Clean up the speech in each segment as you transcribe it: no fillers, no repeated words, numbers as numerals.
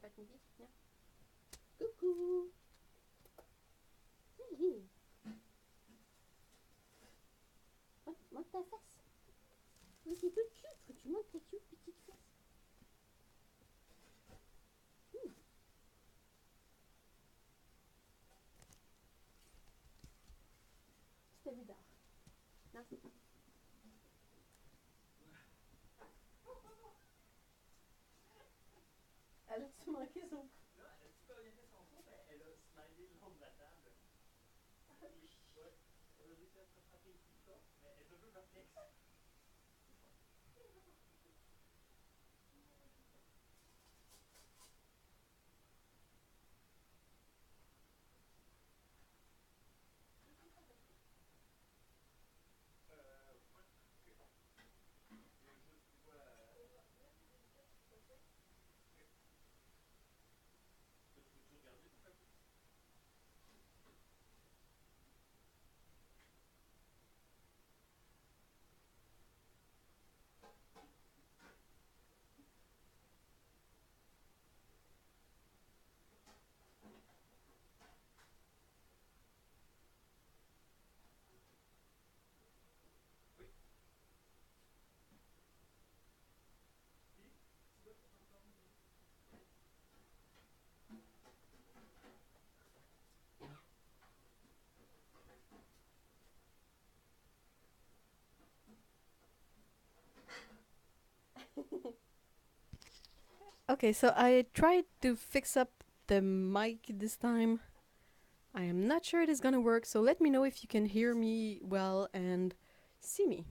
faire une visite, viens. Coucou. Salut. Monte ta face. Oui, c'est tout cute quand tu montes ta cute petite face. C'était bizarre. Non, c'est pas. Elle a-tu manqué son coup? Non, elle a-tu pas orienté son coup, mais elle a slidé le long de la table. Ouais, elle a réussi à se rattraper le coup de mais elle est un peu perplexe. Okay, so I tried to fix up the mic this time. I am not sure it is gonna work, so let me know if you can hear me well and see me.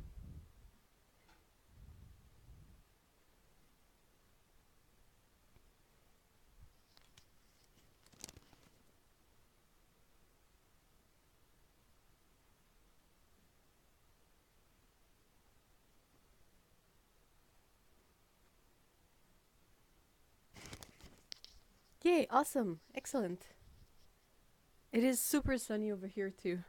Yay, awesome, excellent. It is super sunny over here too.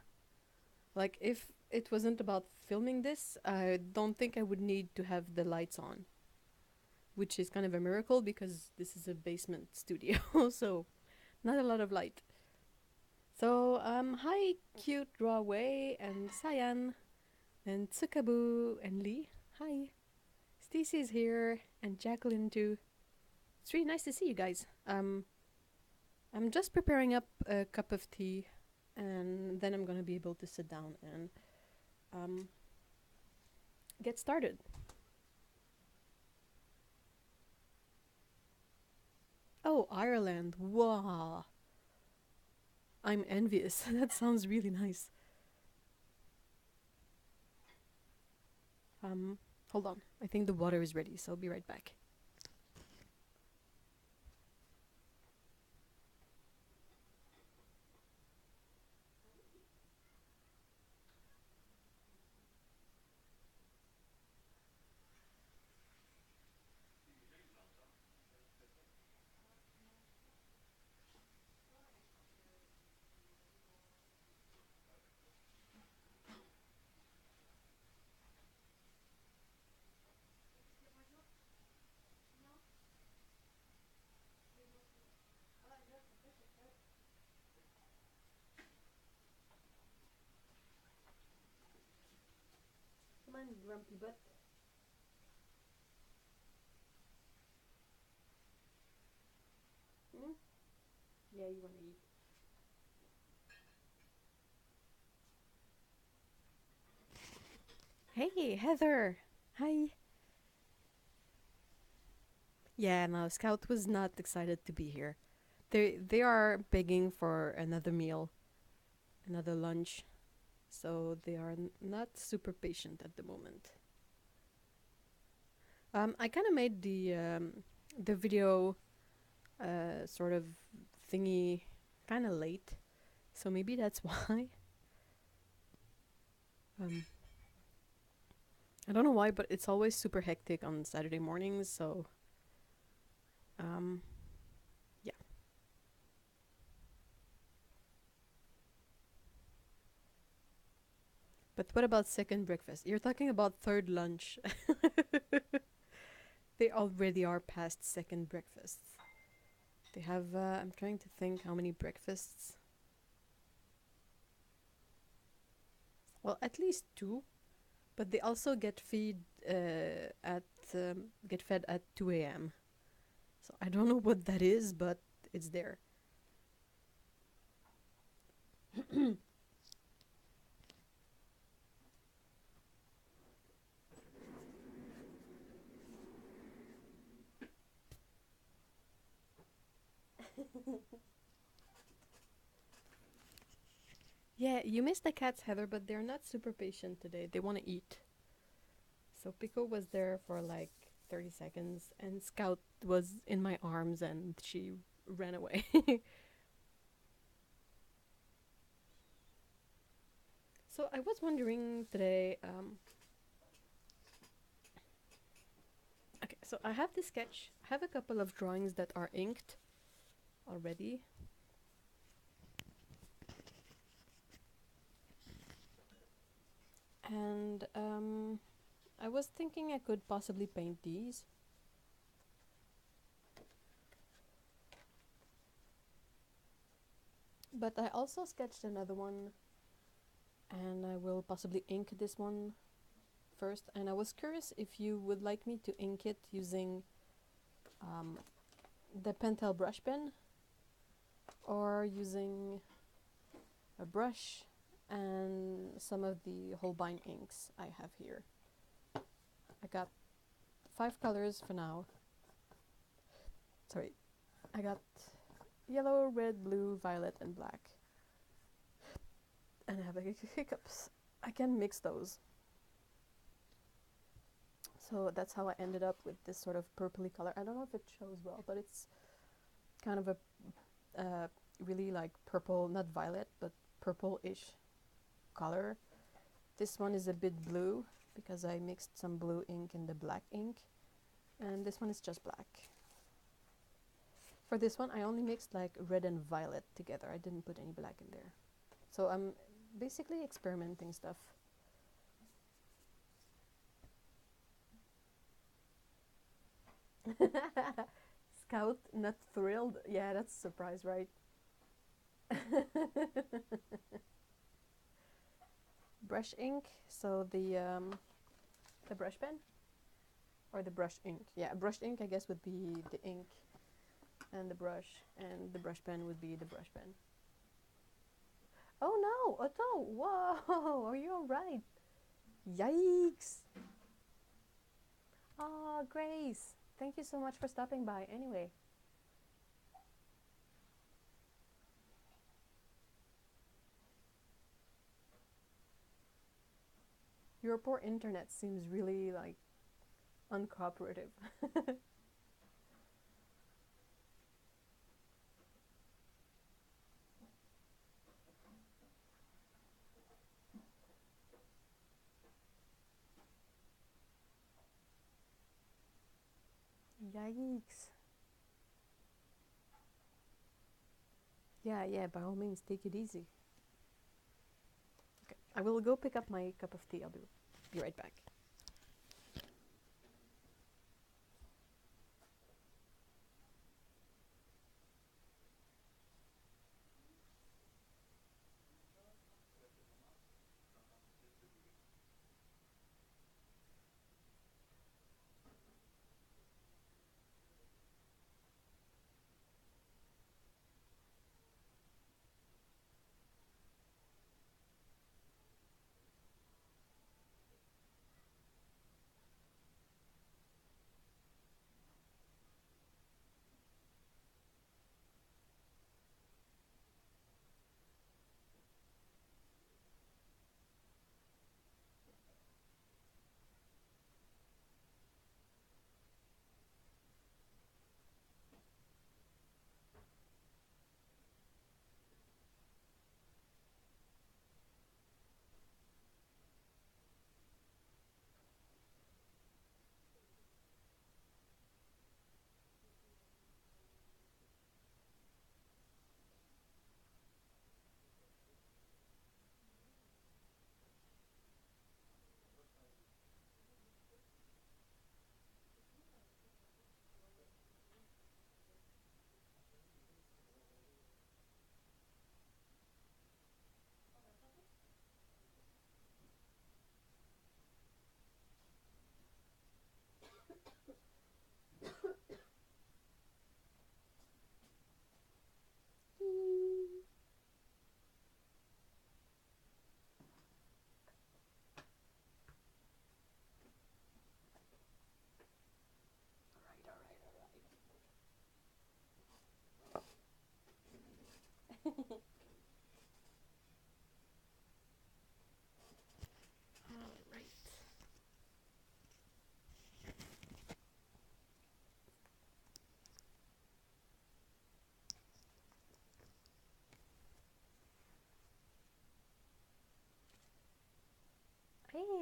Like, if it wasn't about filming this, I don't think I would need to have the lights on. Which is kind of a miracle because this is a basement studio, so not a lot of light. So, hi, cute Drawway and Cyan and Tsukabu and Lee. Hi. Stacy is here and Jacqueline too. It's really nice to see you guys. I'm just preparing up a cup of tea and then I'm gonna be able to sit down and get started. Oh, Ireland. Wow. I'm envious. That sounds really nice. Hold on. I think the water is ready, so I'll be right back. Come on, grumpy butt. Hmm? Yeah, you wanna eat. Hey, Heather. Hi. Yeah, no, Scout was not excited to be here. They are begging for another meal, another lunch, so they are not super patient at the moment. I kind of made the video sort of thingy kind of late, so maybe that's why. I don't know why, but it's always super hectic on Saturday mornings, so yeah. But what about second breakfast? You're talking about third lunch. They already are past second breakfast. They have, I'm trying to think how many breakfasts. Well, at least two, but they also get fed at 2 a.m. So I don't know what that is, but it's there. Yeah, you missed the cats, Heather, but they're not super patient today. They want to eat. So Pico was there for like 30 seconds, and Scout was in my arms, and she ran away. So I was wondering today. Okay, so I have this sketch. I have a couple of drawings that are inked already. And I was thinking I could possibly paint these. But I also sketched another one, and I will possibly ink this one first. And I was curious if you would like me to ink it using the Pentel brush pen, or using a brush and some of the Holbein inks I have here. I got 5 colors for now. Sorry, I got yellow, red, blue, violet, and black. And I have hiccups. I can mix those. So that's how I ended up with this sort of purpley color. I don't know if it shows well, but it's kind of a really like purple, not violet, but purple-ish color. This one is a bit blue because I mixed some blue ink in the black ink, and this one is just black. For this one I only mixed like red and violet together. I didn't put any black in there. So I'm basically experimenting stuff. Scout not thrilled. Yeah, that's a surprise, right? Brush ink, so the brush pen or the brush ink. Yeah, brush ink I guess would be the ink, and the brush pen would be the brush pen. Oh no, Otto! Whoa, are you alright? Yikes! Oh, Grace, thank you so much for stopping by anyway. Your poor internet seems really like uncooperative. Yikes. Yeah, by all means, take it easy. Okay, I will go pick up my cup of tea. I'll be right back.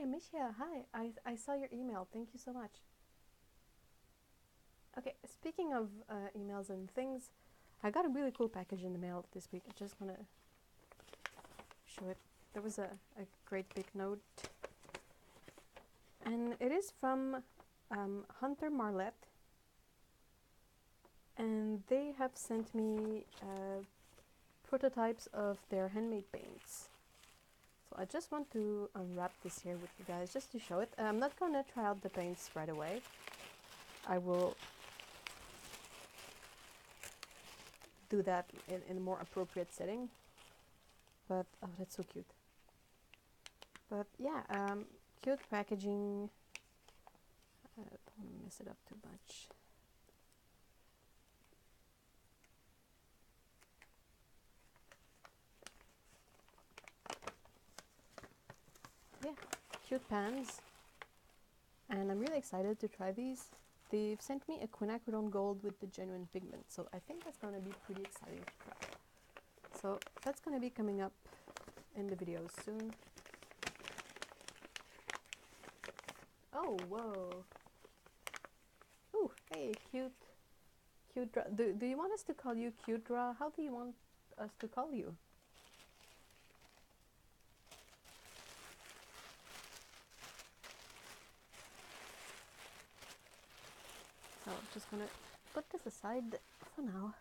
Hey, Amicia, hi. I saw your email. Thank you so much. Okay, speaking of emails and things, I got a really cool package in the mail this week. I just want to show it. There was a great big note. And it is from Hunter Marlette. And they have sent me prototypes of their handmade paints. So I just want to unwrap this here with you guys just to show it. I'm not going to try out the paints right away. I will do that in a more appropriate setting. But, oh, that's so cute. But yeah, cute packaging. Don't mess it up too much. Yeah, cute pans. And I'm really excited to try these. They've sent me a quinacridone gold with the genuine pigment, so I think that's going to be pretty exciting to try. So that's going to be coming up in the videos soon. Oh, whoa. Ooh, hey, cute draw. Do you want us to call you Cute Draw? How do you want us to call you? So I'm just gonna put this aside for now.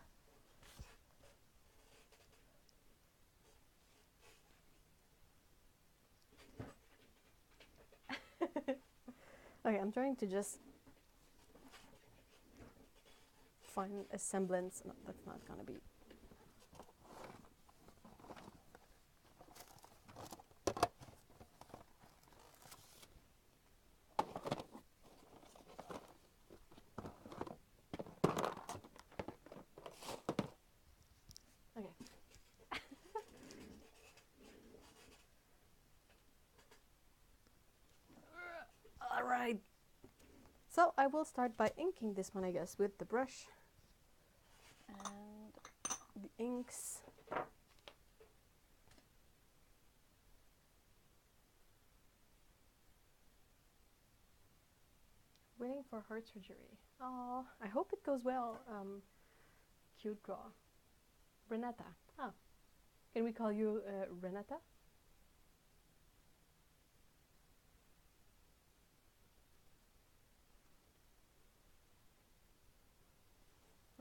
Okay, I'm trying to just find a semblance. No, that's not gonna be. Okay. All right. So I will start by inking this one, I guess, with the brush. And the inks. Waiting for heart surgery. Oh, I hope it goes well. Cute Draw. Renata. Ah, can we call you Renata?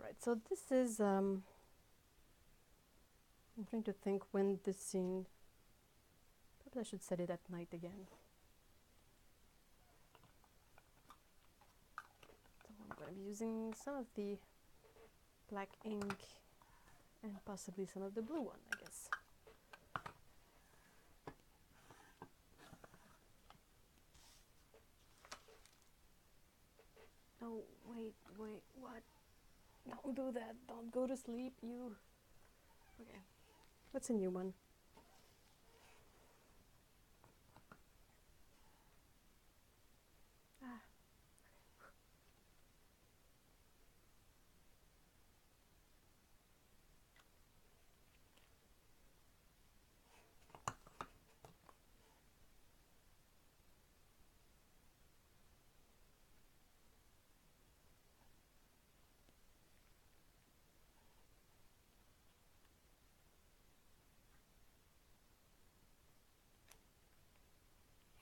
Right, so this is, I'm trying to think when this scene, perhaps I should set it at night again. So I'm going to be using some of the black ink and possibly some of the blue one, I guess. Oh, wait, what? Don't do that. Don't go to sleep, you. Okay. What's a new one? Ah.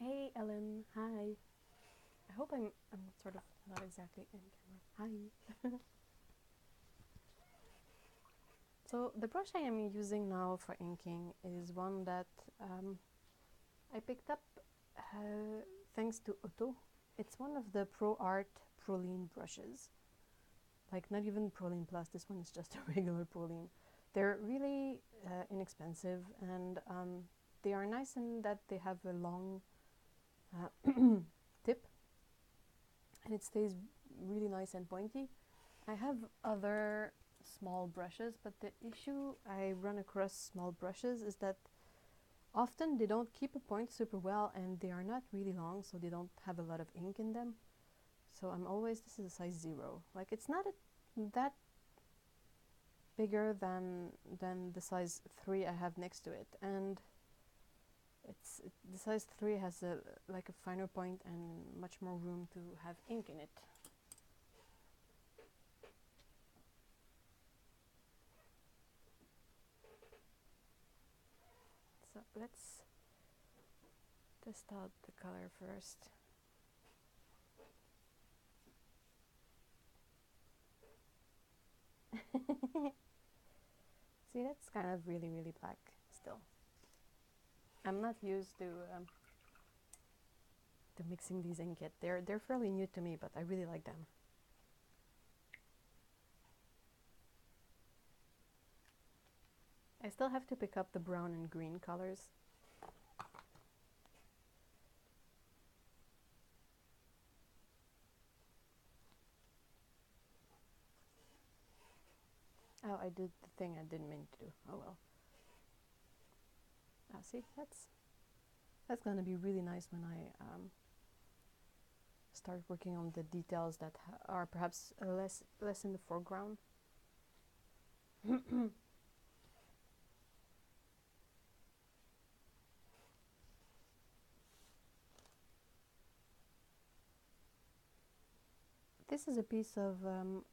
Hey, Ellen. Hi. I hope I'm sort of not exactly in camera. Hi. So the brush I am using now for inking is one that I picked up thanks to Otto. It's one of the Pro Art Proline brushes. Like not even Proline Plus, this one is just a regular Proline. They're really inexpensive, and they are nice in that they have a long tip and it stays really nice and pointy. I have other small brushes, but the issue I run across small brushes is that often they don't keep a point super well, and they are not really long, so they don't have a lot of ink in them. So I'm always, this is a size 0. Like it's not that bigger than the size 3 I have next to it, and the size 3 has a like a finer point and much more room to have ink in it. So let's test out the color first. See, that's kind of really, really black still. I'm not used to mixing these ink yet. They're fairly new to me, but I really like them. I still have to pick up the brown and green colors. Oh, I did the thing I didn't mean to do. Oh well. Ah, see, that's gonna be really nice when I start working on the details that are perhaps less in the foreground. This is a piece of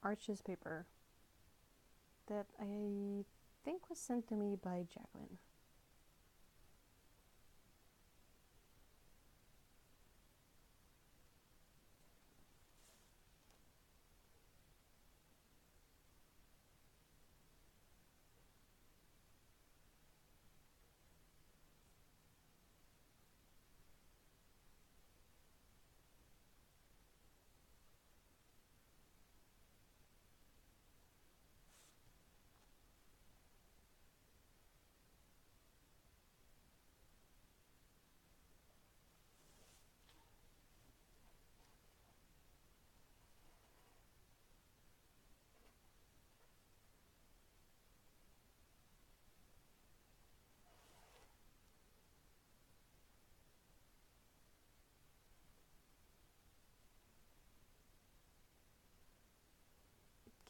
Arches paper that I think was sent to me by Jacqueline.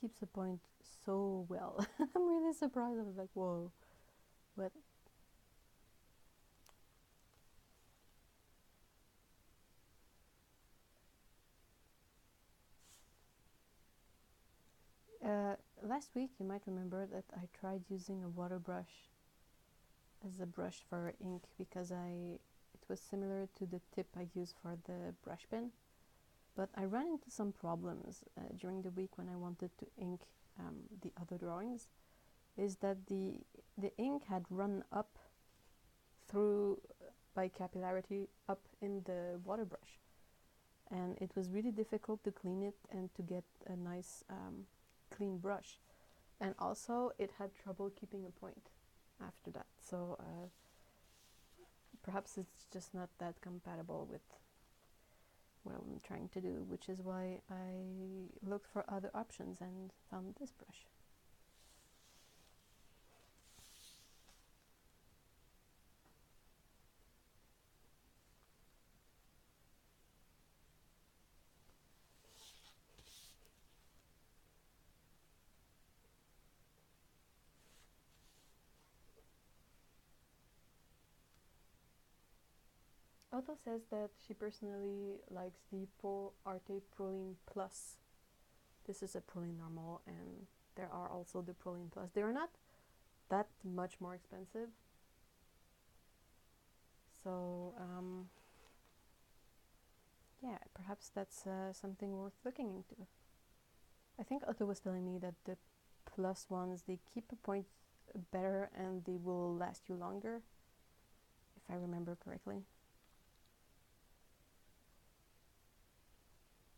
Keeps the point so well. I'm really surprised. I was like, whoa, what? Last week you might remember that I tried using a water brush as a brush for ink because it was similar to the tip I use for the brush pen. But I ran into some problems during the week when I wanted to ink the other drawings, is that the ink had run up through by capillarity up in the water brush, and it was really difficult to clean it and to get a nice clean brush, and also it had trouble keeping a point after that, so perhaps it's just not that compatible with what I'm trying to do, which is why I looked for other options and found this brush. Otto says that she personally likes the Pro Arte Proline Plus. This is a Proline Normal, and there are also the Proline Plus. They are not that much more expensive, so yeah, perhaps that's something worth looking into. I think Otto was telling me that the Plus ones, they keep a point better and they will last you longer, if I remember correctly.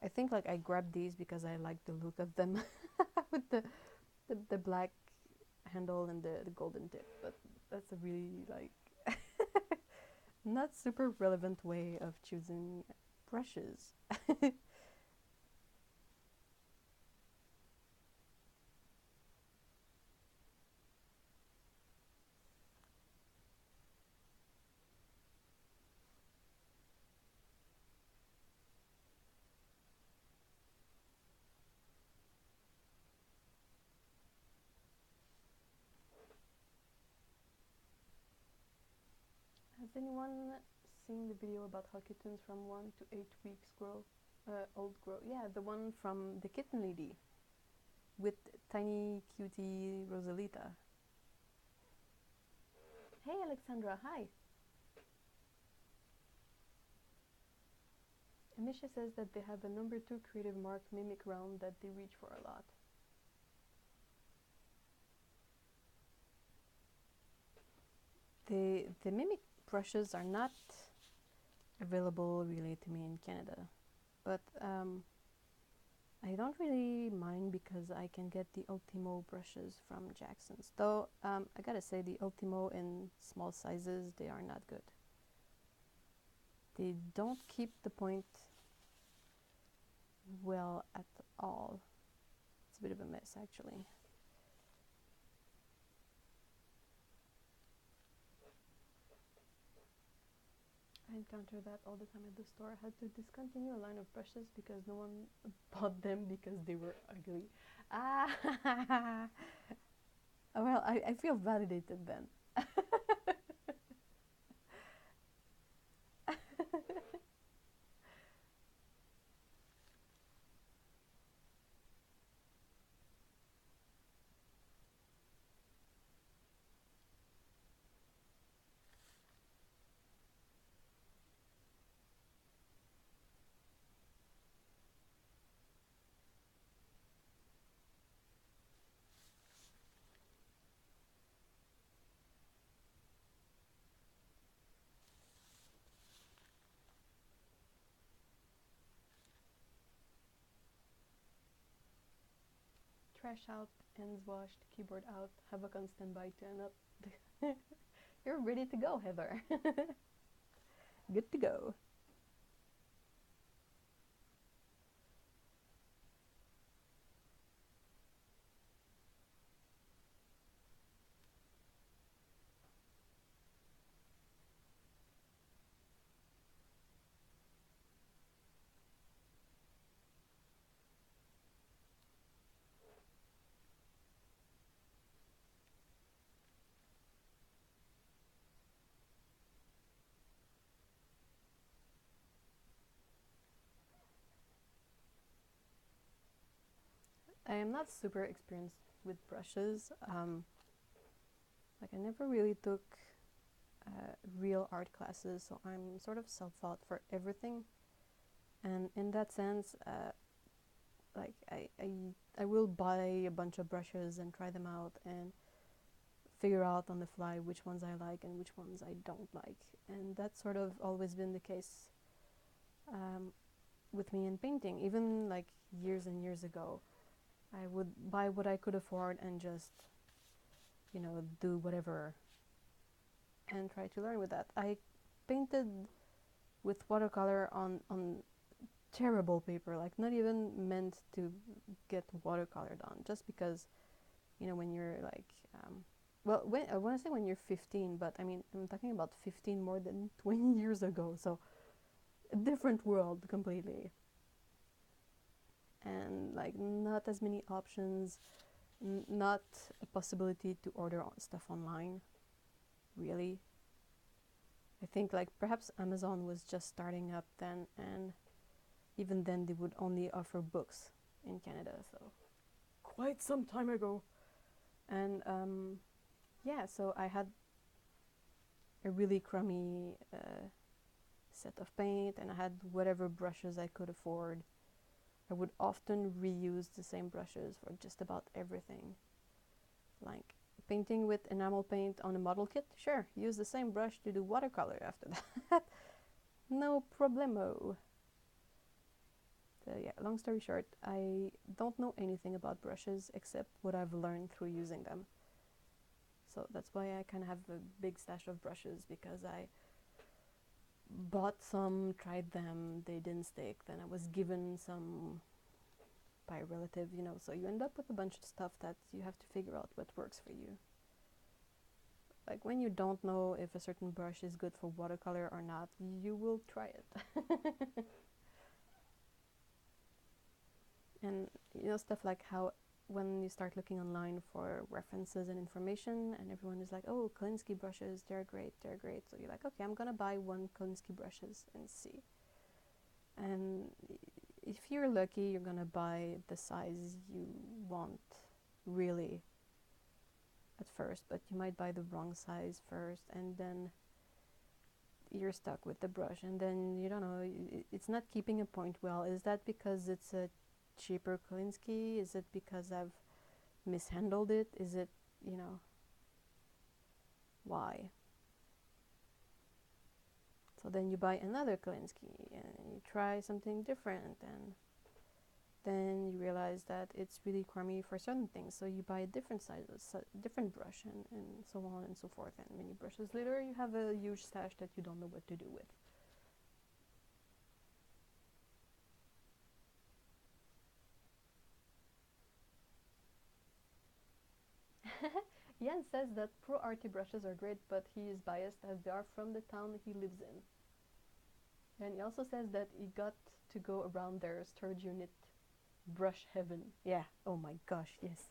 I think like I grabbed these because I like the look of them with the black handle and the golden tip, but that's a really like not super relevant way of choosing brushes. anyone seen the video about how kittens from 1 to 8 weeks old grow? Yeah, the one from the kitten lady with tiny cutie Rosalita. Hey Alexandra, hi. Amisha says that they have a number 2 creative mark mimic round that they reach for a lot. The mimic brushes are not available really to me in Canada, but I don't really mind because I can get the Ultimo brushes from Jackson's. Though I gotta say the Ultimo in small sizes, they are not good. They don't keep the point well at all. It's a bit of a mess actually. I encounter that all the time at the store. I had to discontinue a line of brushes because no one bought them because they were ugly. Ah, well, I feel validated then. Trash out, ends washed, keyboard out, Havok on standby to end up. You're ready to go, Heather. Good to go. I am not super experienced with brushes. Like I never really took real art classes, so I'm sort of self-taught for everything. And in that sense, like I will buy a bunch of brushes and try them out and figure out on the fly which ones I like and which ones I don't like. And that's sort of always been the case with me in painting. Even like years and years ago, I would buy what I could afford and just, you know, do whatever and try to learn with that. I painted with watercolor on terrible paper, like not even meant to get watercolored on, just because, you know, when you're like, well, I want to say when you're 15, but I mean, I'm talking about 15 more than 20 years ago, so a different world completely. And like not as many options, not a possibility to order stuff online, really. I think like perhaps Amazon was just starting up then, and even then they would only offer books in Canada, so quite some time ago. And yeah, so I had a really crummy set of paint, and I had whatever brushes I could afford. I would often reuse the same brushes for just about everything. Like painting with enamel paint on a model kit, sure, use the same brush to do watercolor after that. No problemo. So yeah, long story short, I don't know anything about brushes except what I've learned through using them. So that's why I kind of have a big stash of brushes, because I bought some, tried them, they didn't stick, then I was given some by a relative, you know, so you end up with a bunch of stuff that you have to figure out what works for you. Like when you don't know if a certain brush is good for watercolor or not, you will try it. And you know, stuff like how when you start looking online for references and information, and everyone is like, oh, Kolinsky brushes, they're great, they're great. So you're like, okay, I'm gonna buy one Kolinsky brushes and see. And if you're lucky, you're gonna buy the size you want, really, at first, but you might buy the wrong size first, and then you're stuck with the brush, and then you don't know, it's not keeping a point well. Is that because it's a cheaper Kolinsky? Is it because I've mishandled it? Is it, you know, why? So then you buy another Kolinsky and you try something different, and then you realize that it's really crummy for certain things, so you buy a different size, different brush, and so on and so forth. And many brushes later, you have a huge stash that you don't know what to do with. Jan says that Pro Arty brushes are great, but he is biased as they are from the town he lives in. And he also says that he got to go around their storage unit, brush heaven. Yeah, oh my gosh, yes.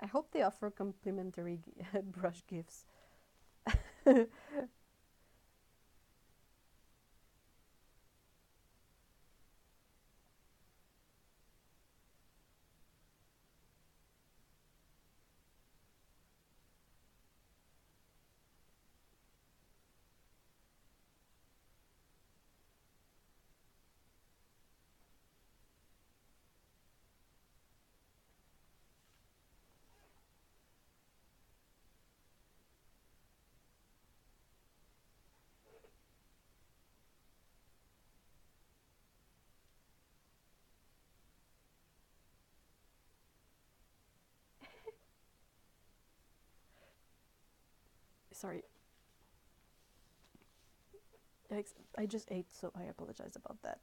I hope they offer complimentary brush gifts. Sorry. Yikes, I just ate, so I apologize about that.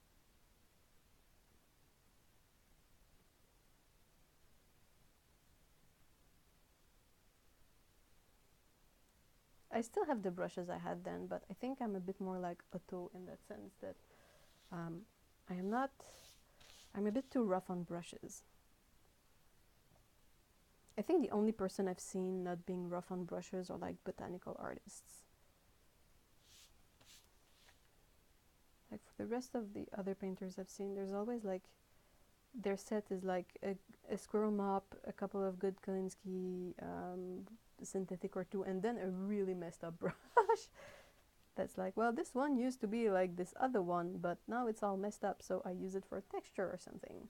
I still have the brushes I had then, but I think I'm a bit more like Otto in that sense that I am not, I'm a bit too rough on brushes. I think the only person I've seen not being rough on brushes are like botanical artists. Like for the rest of the other painters I've seen, there's always like, their set is like a squirrel mop, a couple of good Kolinsky synthetic or two, and then a really messed up brush. That's like, well, this one used to be like this other one, but now it's all messed up, so I use it for texture or something.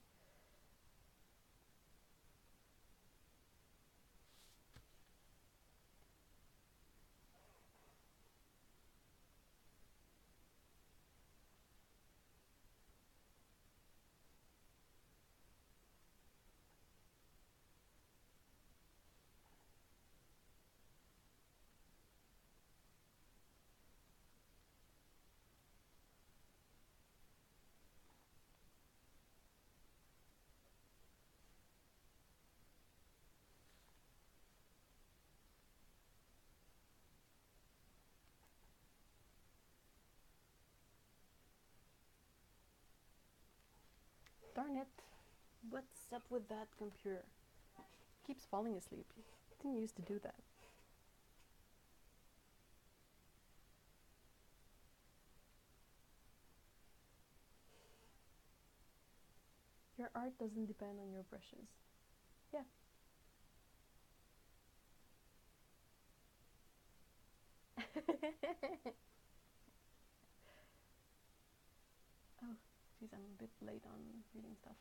Darn it. What's up with that computer? Keeps falling asleep. It didn't used to do that. Your art doesn't depend on your brushes. Yeah. Oh, geez, I'm a bit late on reading stuff.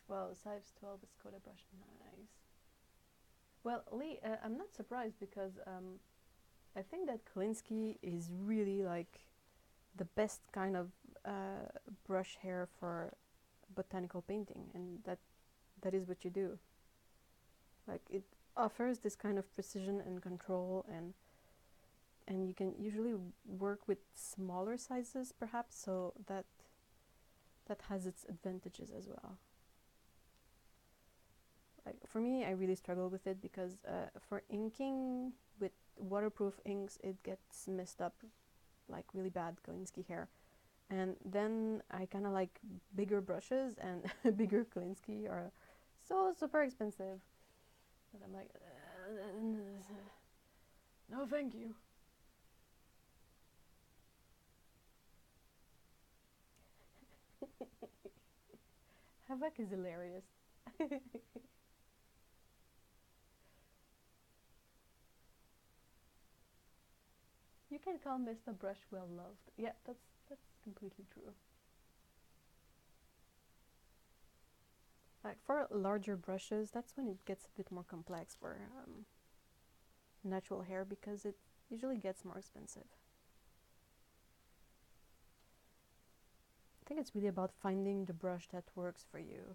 Well, Sives 12 is Coda brush, nice. Well, Lee, I'm not surprised because I think that Kolinsky is really like the best kind of brush hair for botanical painting, and that is what you do. Like it offers this kind of precision and control, and you can usually work with smaller sizes perhaps, so that has its advantages as well. Like for me, I really struggle with it because for inking with waterproof inks, it gets messed up like really bad Kolinsky hair. And then I kind of like bigger brushes, and bigger Klinsky are so super expensive. But I'm like, no, thank you. Havoc is hilarious. You can call Mr. Brush well loved. Yeah, that's completely true. Like for larger brushes, that's when it gets a bit more complex for natural hair, because it usually gets more expensive. I think it's really about finding the brush that works for you.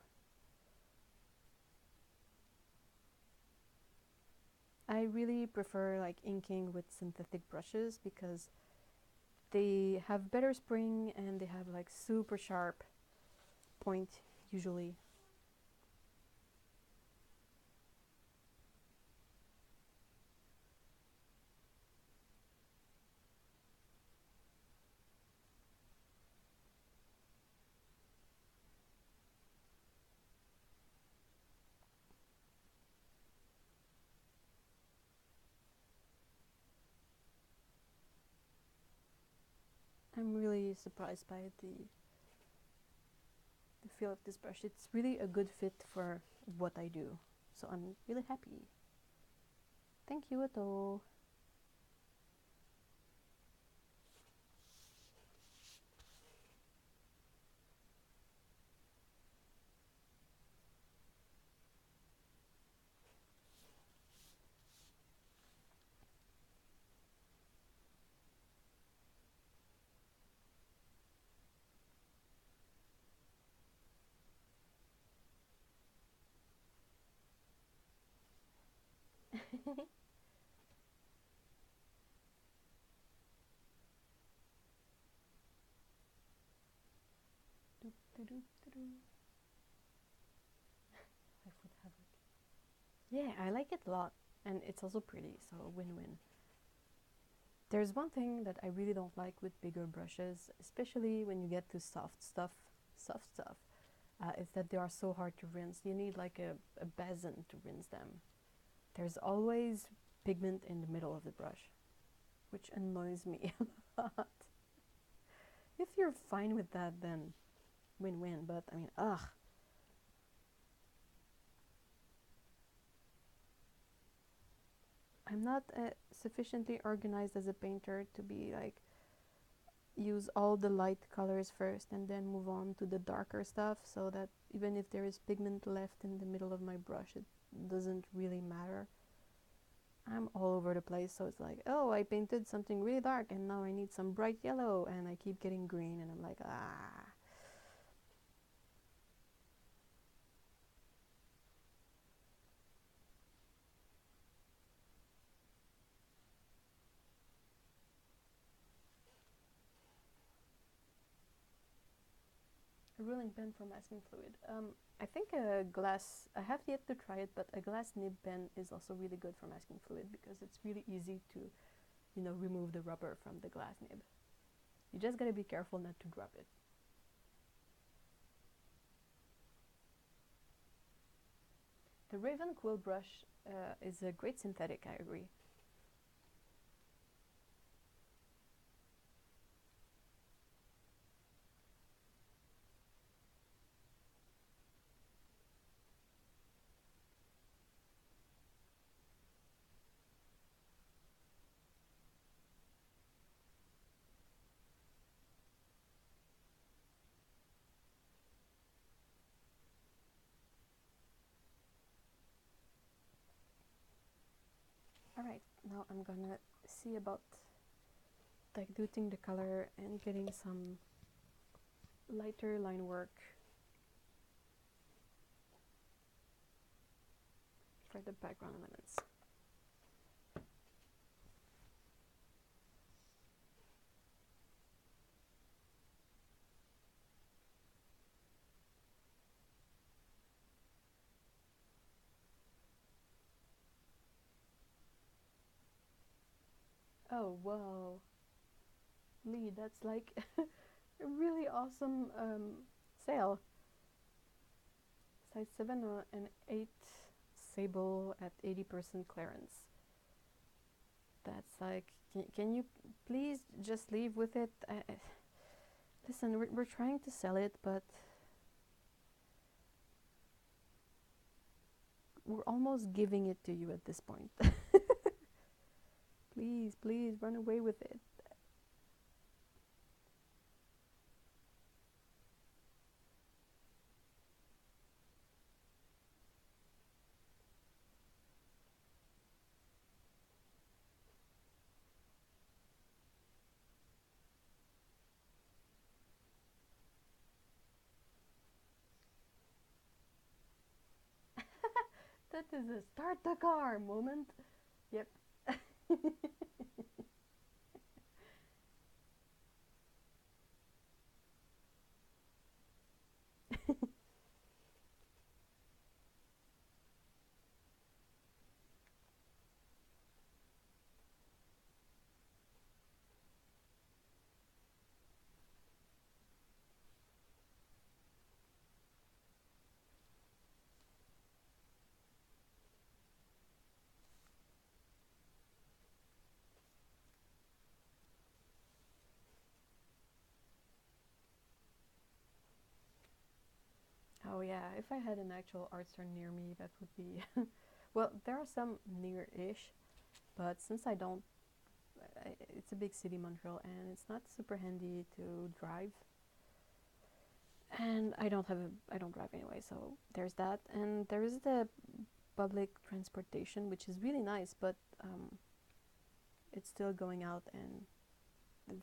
I really prefer like inking with synthetic brushes because they have better spring and they have like super sharp point usually. I'm really surprised by the feel of this brush. It's really a good fit for what I do, so I'm really happy. Thank you, Otto. Yeah, I like it a lot, and it's also pretty, so win-win. There's one thing that I really don't like with bigger brushes, especially when you get to soft stuff, is that they are so hard to rinse. You need like a basin to rinse them. There's always pigment in the middle of the brush, which annoys me a lot. If you're fine with that, then win-win, but I mean, ugh. I'm not sufficiently organized as a painter to be like, use all the light colors first and then move on to the darker stuff, so that even if there is pigment left in the middle of my brush, it doesn't really matter. I'm all over the place, so it's like, oh, I painted something really dark and now I need some bright yellow, and I keep getting green, and I'm like, ah. A ruling pen for masking fluid. I think a glass, I have yet to try it, but a glass nib pen is also really good for masking fluid because it's really easy to, remove the rubber from the glass nib. You just gotta be careful not to drop it. The Raven Quill brush is a great synthetic, I agree. Alright, now I'm gonna see about diluting the color and getting some lighter line work for the background elements. Oh, whoa. Lee, that's like a awesome sale. Size 7 and 8 sable at 80% clearance. That's like, can you please just leave with it? Listen, we're trying to sell it, but we're almost giving it to you at this point. Please, please run away with it. That is a start the car moment. Yep. Oh yeah, if I had an actual art store near me, that would be... Well, there are some near-ish, but since I don't... it's a big city, Montreal, and it's not super handy to drive. And I don't drive anyway, so there's that. And there is the public transportation, which is really nice, but it's still going out, and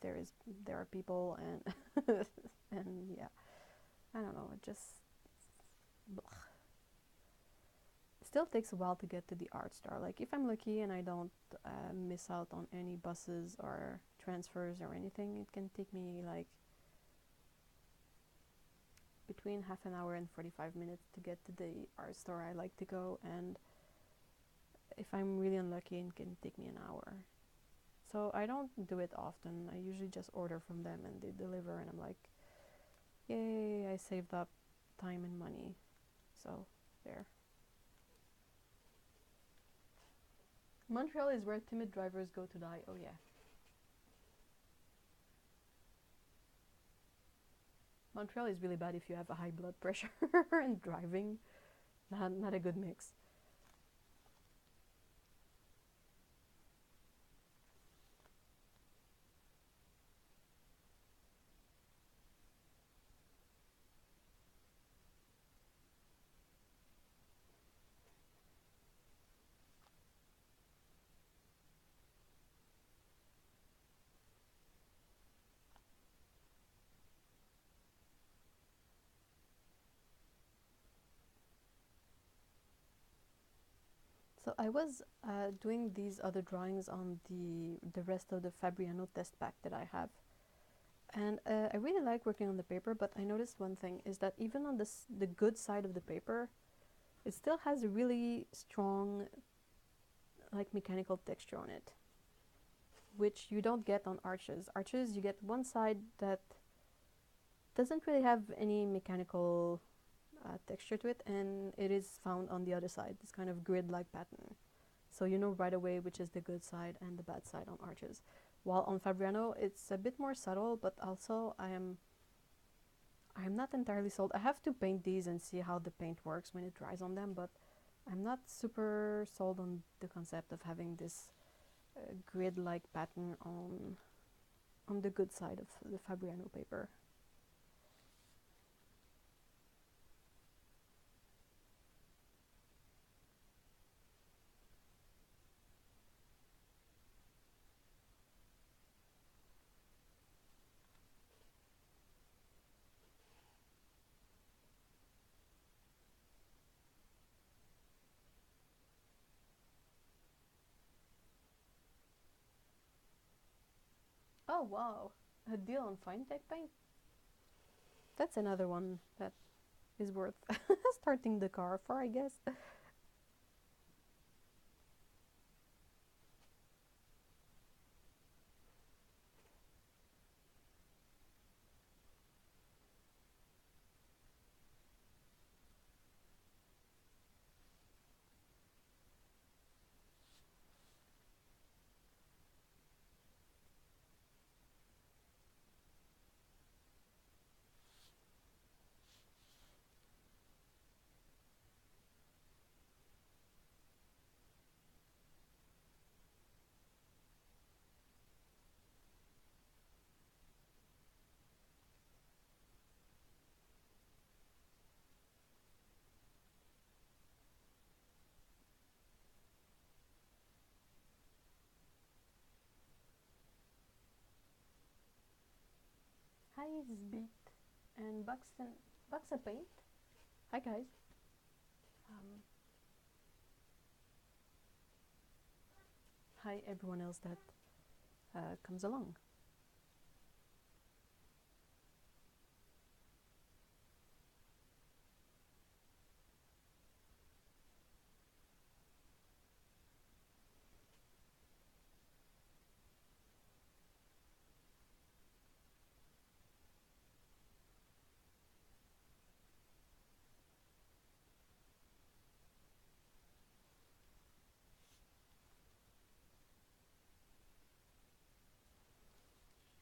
there are people, and and yeah, I don't know, it just... Blech. Still takes a while to get to the art store. Like, if I'm lucky and I don't miss out on any buses or transfers or anything, it can take me like between half an hour and 45 minutes to get to the art store I like to go, and if I'm really unlucky, it can take me an hour. So I don't do it often. I usually just order from them and they deliver, and I'm like, yay, I saved up time and money. So there. Montreal is where timid drivers go to die. Oh yeah. Montreal is really bad if you have a high blood pressure and driving. Not a good mix. So I was doing these other drawings on the rest of the Fabriano test pack that I have. And I really like working on the paper, but I noticed one thing is that even on the good side of the paper, it still has a really strong, like, mechanical texture on it, which you don't get on arches. Arches, you get one side that doesn't really have any mechanical texture to it, and it is found on the other side, this kind of grid-like pattern. So you know right away which is the good side and the bad side on arches. While on Fabriano, it's a bit more subtle, but also I am not entirely sold. I have to paint these and see how the paint works when it dries on them, but I'm not super sold on the concept of having this grid-like pattern on the good side of the Fabriano paper. Oh wow, a deal on fine tech paint? That's another one that is worth starting the car for, I guess. Ice Beat and Buxton Paint. Hi guys. Hi everyone else that comes along.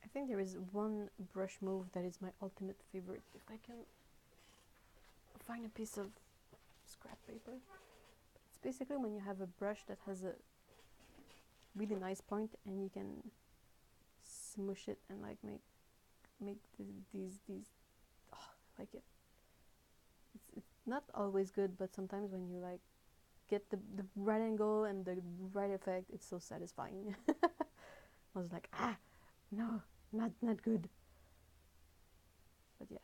I think there is one brush move that is my ultimate favorite. If I can find a piece of scrap paper. It's basically when you have a brush that has a really nice point and you can smush it and like make these oh, I like it. It's not always good, but sometimes when you like get the right angle and the right effect, it's so satisfying. I was like, ah, no, not good. But yeah.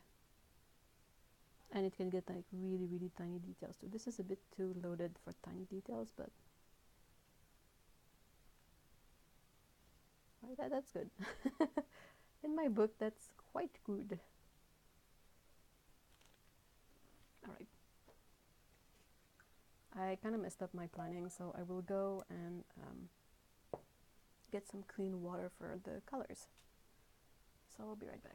And it can get like really tiny details too. This is a bit too loaded for tiny details, but that's good. In my book, that's quite good. Alright. I kind of messed up my planning, so I will go and get some clean water for the colors. So I'll be right back.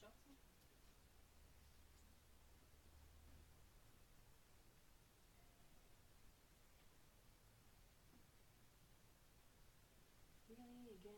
Bonne chance. Really again.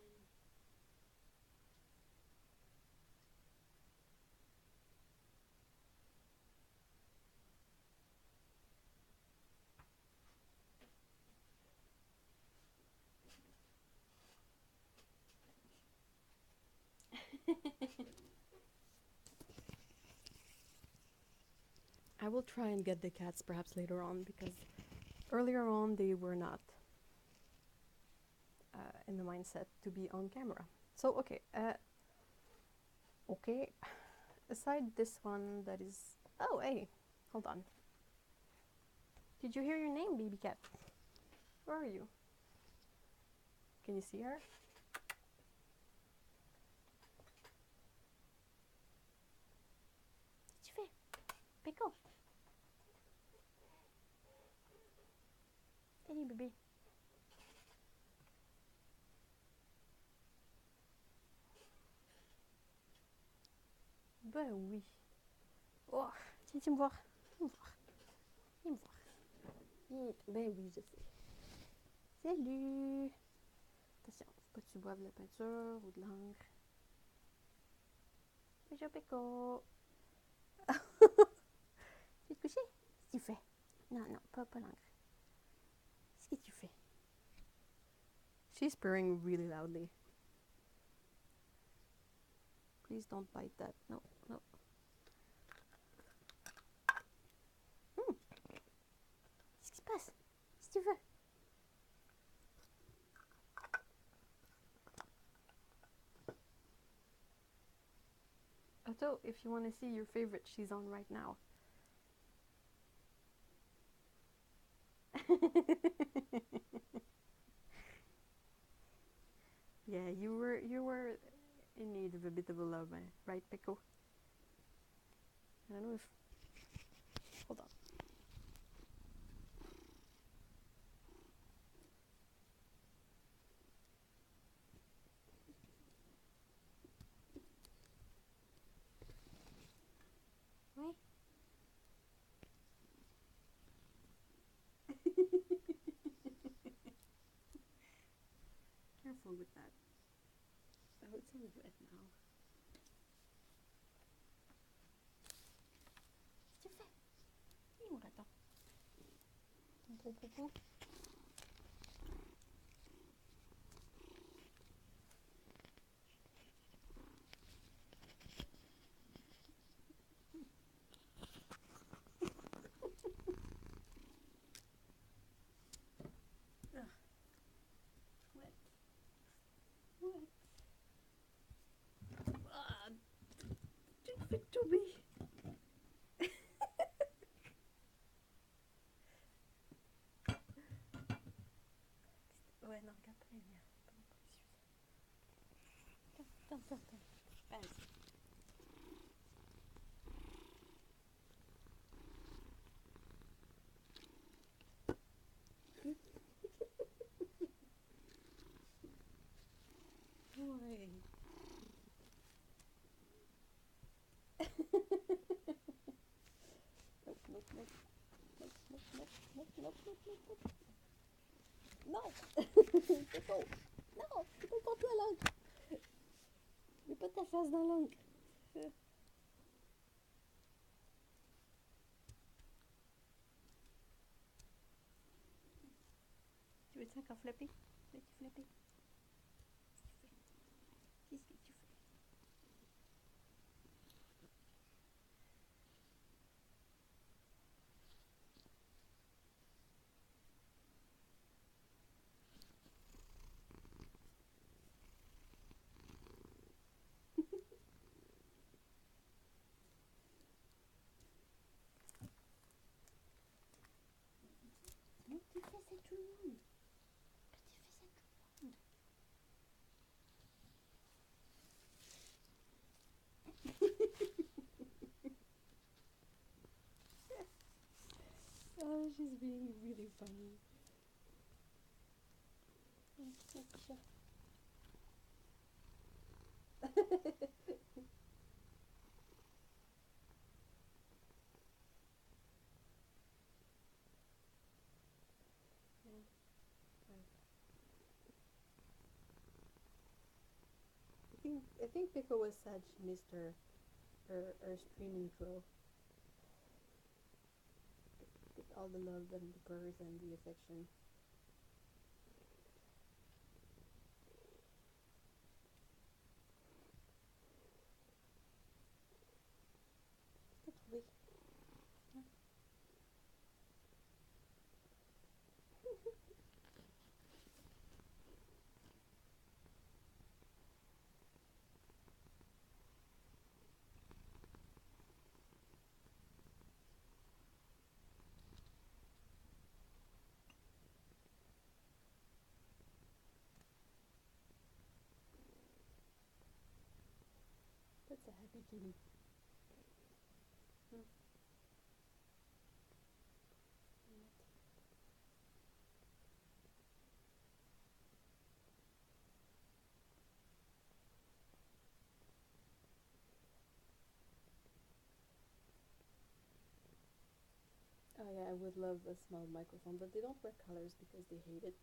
I will try and get the cats perhaps later on, because earlier on they were not in the mindset to be on camera. So okay, aside this one that is, oh hey, hold on. Did you hear your name, baby cat? Where are you? Can you see her? Qu'est-ce que tu fais? Pico. Salut bébé. Ben oui. Oh, viens me voir. Viens me voir. Viens me voir. Ben oui, je sais. Salut. Attention, faut pas que tu boives de la peinture ou de l'encre. Bonjour Pico. Tu veux te coucher? Qu'est-ce que tu fais? Non, pas l'encre. Qu'est-ce que tu fais? She's purring really loudly. Please don't bite that. No. Qu'est-ce qui se passe? Si tu veux. Otto, if you want to see your favorite, she's on right now. Yeah, you were in need of a bit of a love, right, Pico? I don't know if. Hold on. Ouais. Careful with that. Oh, it's all wet now. Qu'est-ce que tu fais? Oui, mon raton. Mon gros poupou. Wet. Wet. Ah, give it to me. Ouais, non, regarde pas les miens. Pas non précieuses. Attends. Vas-y. Ouais. Nope. Non. C'est faux. Non, tu peux pas la langue. Mets pas ta face dans l'encre. Tu veux-tu encore flapper? Veux-tu flapper? Qu'est-ce que tu fais? Non, tu fais ça tout le monde. Tu fais ça tout le monde. Oh, she's being really funny. I think Pico was sad she missed her stream intro. Get all the love and the prayers and the affection. Oui. That's a happy kitty. Oh yeah, I would love a small microphone, but they don't wear colors because they hate it.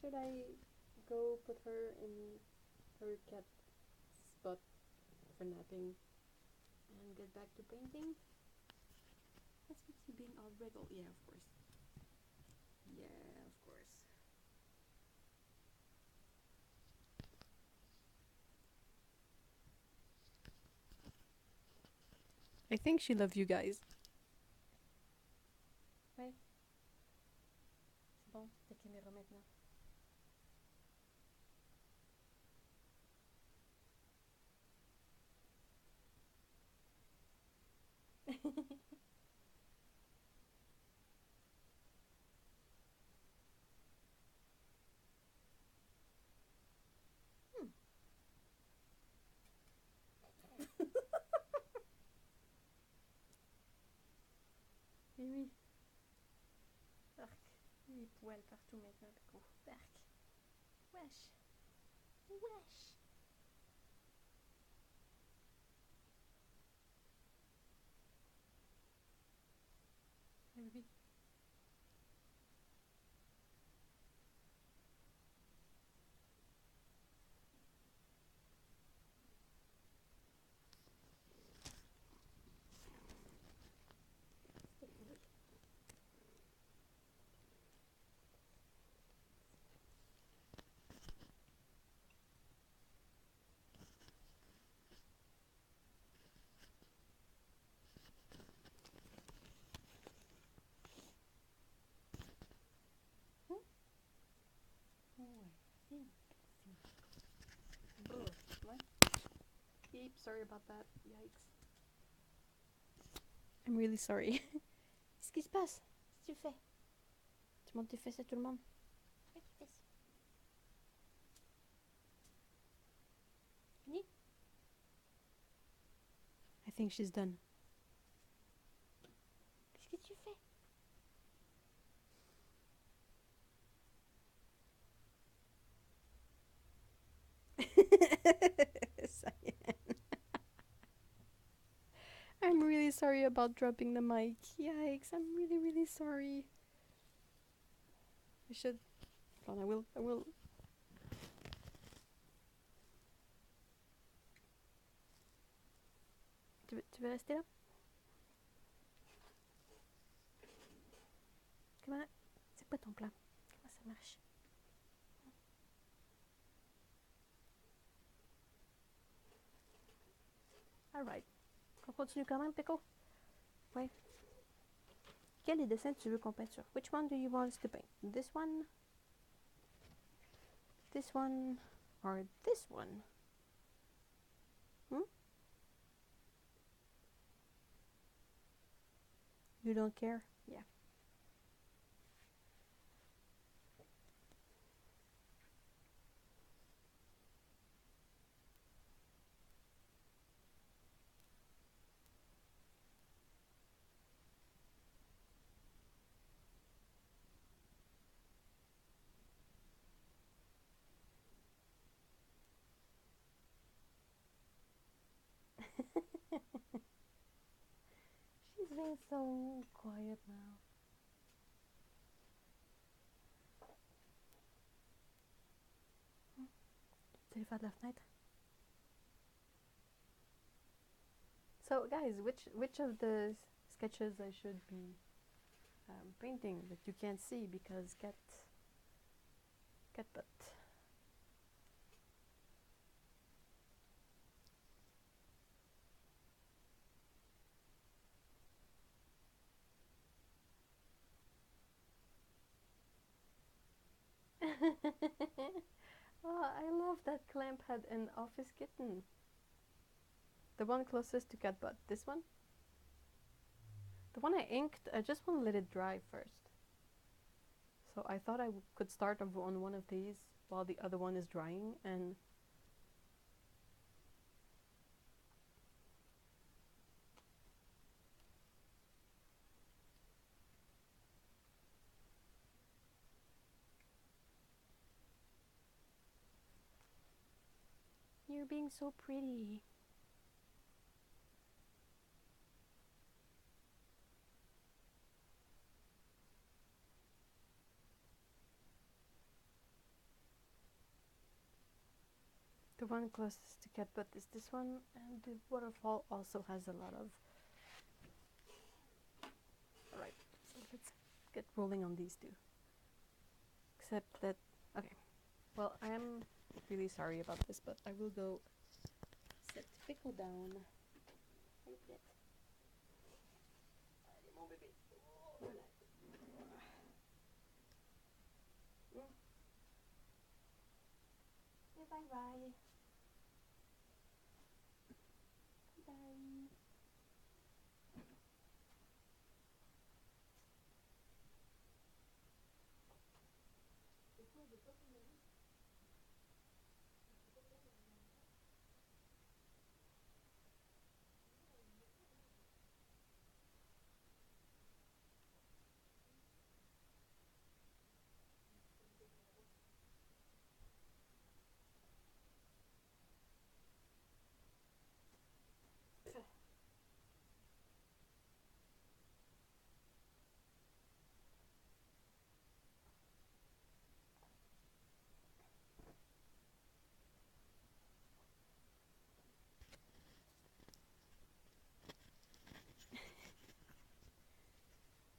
should I go put her in her cat spot for napping and get back to painting? That's Pixie being all wriggle. Yeah, of course. Yeah, of course. I think she loves you guys. Ouais. C'est bon, ta caméra maintenant. Oui. Arc. Les poils partout maintenant, Pico. Arc. Wesh. Wesh. Ah oui. Beep, sorry about that. Yikes. I'm really sorry. Qu'est-ce qui se passe? Qu'est-ce que tu fais? Tu montes tes fesses à tout le monde? Fais tes fesses. Fini? I think she's done. Qu'est-ce que tu fais? I'm really sorry about dropping the mic. Yikes, I'm really, really sorry. I should... Hold on, I will... Tu veux rester là? Comment... C'est quoi ton plan? Comment ça marche? Alright. On continue quand même, Pico? Ouais. Quel des dessins tu veux qu'on peinture? Which one do you want us to paint? This one? This one? Or this one? Hmm? You don't care? Yeah. She's being so quiet now. Tu veux faire de la fenêtre? So guys, which of the sketches I should be painting that you can't see because cat butt. Oh, I love that Clamp had an office kitten. The one closest to cat butt. This one? The one I inked, I just want to let it dry first. So I thought I could start on one of these while the other one is drying and... You're being so pretty. the one closest to Cat Butt is this one, and the waterfall also has a lot of. Alright, so let's get rolling on these two. Except that, okay, well, I am really sorry about this, but I will go set Pickle down. Hey, Pit. Allez, mon bébé. Oh, voilà. Bye bye. Bye.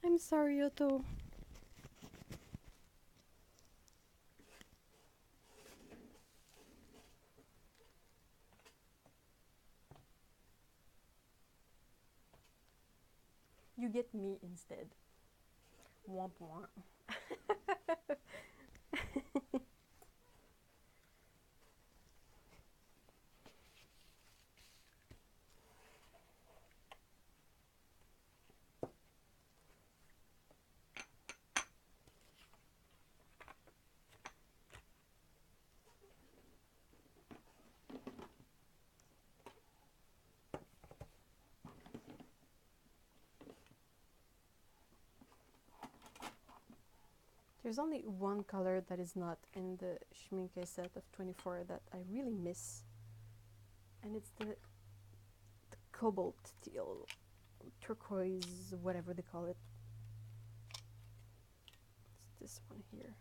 I'm sorry, Otto. You get me instead. Womp womp. There's only one color that is not in the Schmincke set of 24 that I really miss, and it's the cobalt teal, turquoise, whatever they call it. It's this one here.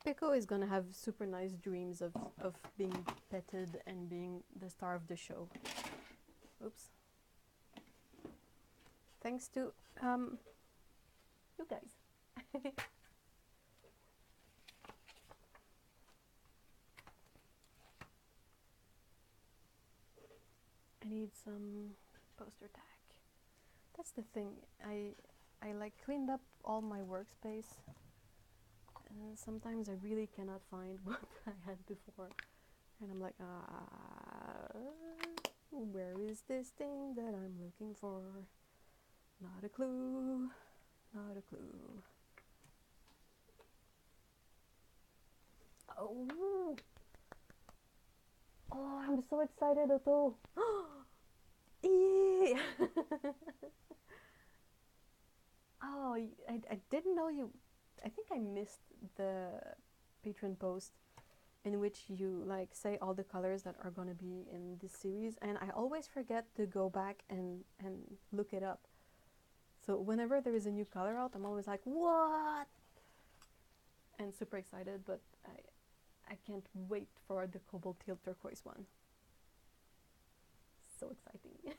Pico is gonna have super nice dreams of being petted and being the star of the show. Oops. Thanks to you guys. I need some poster tack. That's the thing. I like cleaned up all my workspace. And sometimes I really cannot find what I had before, and I'm like, where is this thing that I'm looking for? Not a clue, not a clue. Oh, oh, I'm so excited, Otto. Yeah. Oh, I didn't know you. I think I missed the Patreon post in which you like say all the colors that are gonna be in this series, and I always forget to go back and look it up. So whenever there is a new color out, I'm always like, what? And super excited, but I can't wait for the cobalt teal turquoise one. So exciting.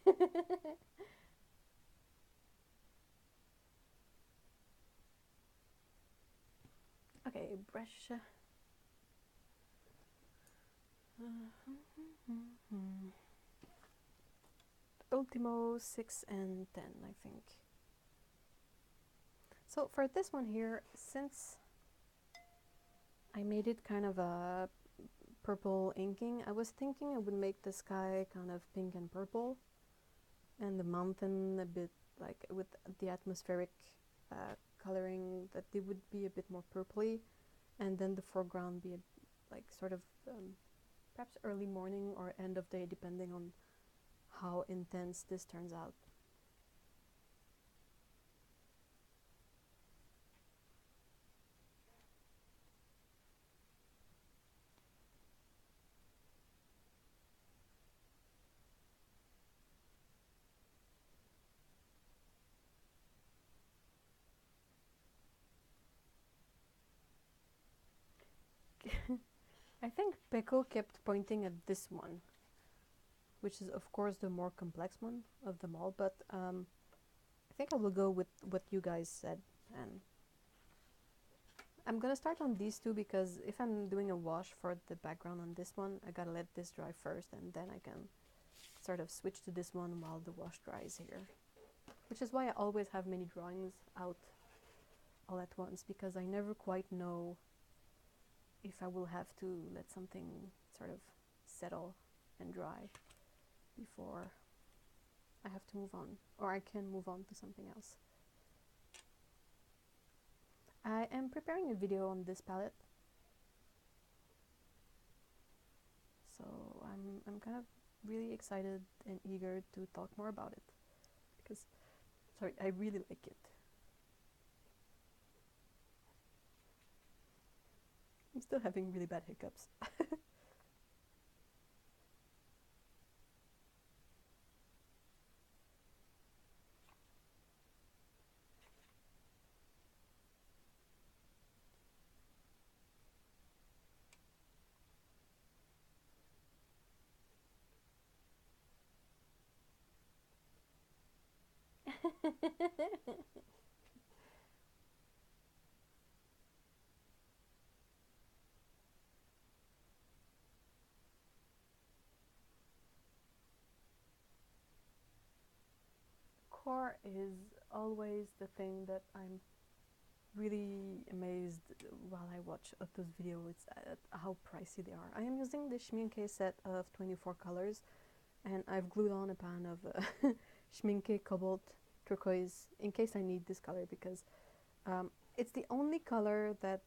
Okay, brush. Ultimo 6 and 10, I think. So for this one here, since I made it kind of a purple inking, I was thinking I would make the sky kind of pink and purple, and the mountain a bit like with the atmospheric coloring, that they would be a bit more purpley, and then the foreground be like sort of perhaps early morning or end of day, depending on how intense this turns out. I think Peko kept pointing at this one, which is of course the more complex one of them all, but I think I will go with what you guys said, and I'm gonna start on these two because if I'm doing a wash for the background on this one, I gotta let this dry first and then I can sort of switch to this one while the wash dries here. Which is why I always have many drawings out all at once, because I never quite know if I will have to let something sort of settle and dry before I have to move on, or I can move on to something else. I am preparing a video on this palette, so I'm kind of really excited and eager to talk more about it, because sorry, I really like it. I'm still having really bad hiccups. Core is always the thing that I'm really amazed while I watch Otto's videos at how pricey they are. I am using the Schmincke set of 24 colors, and I've glued on a pan of Schmincke Cobalt Turquoise in case I need this color, because it's the only color that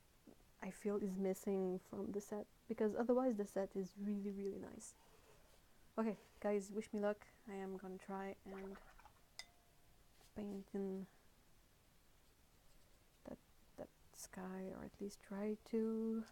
I feel is missing from the set, because otherwise the set is really, really nice. Okay, guys, wish me luck. I am gonna try and paint in that sky, or at least try to.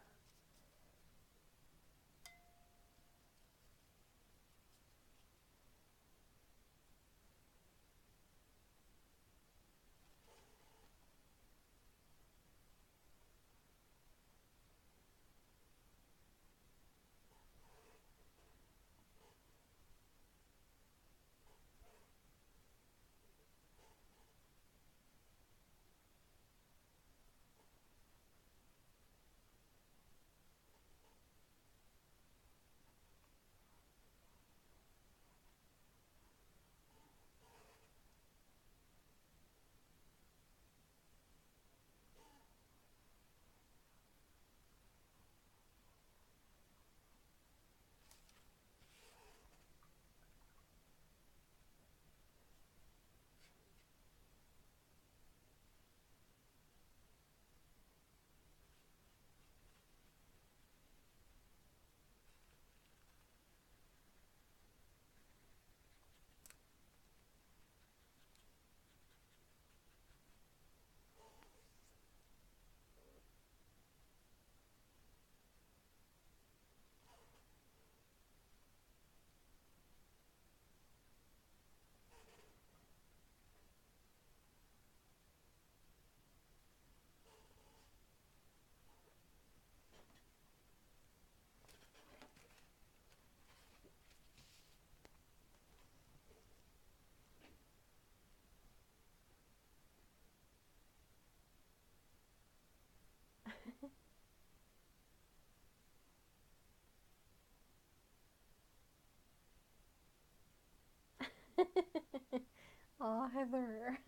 Oh, Heather.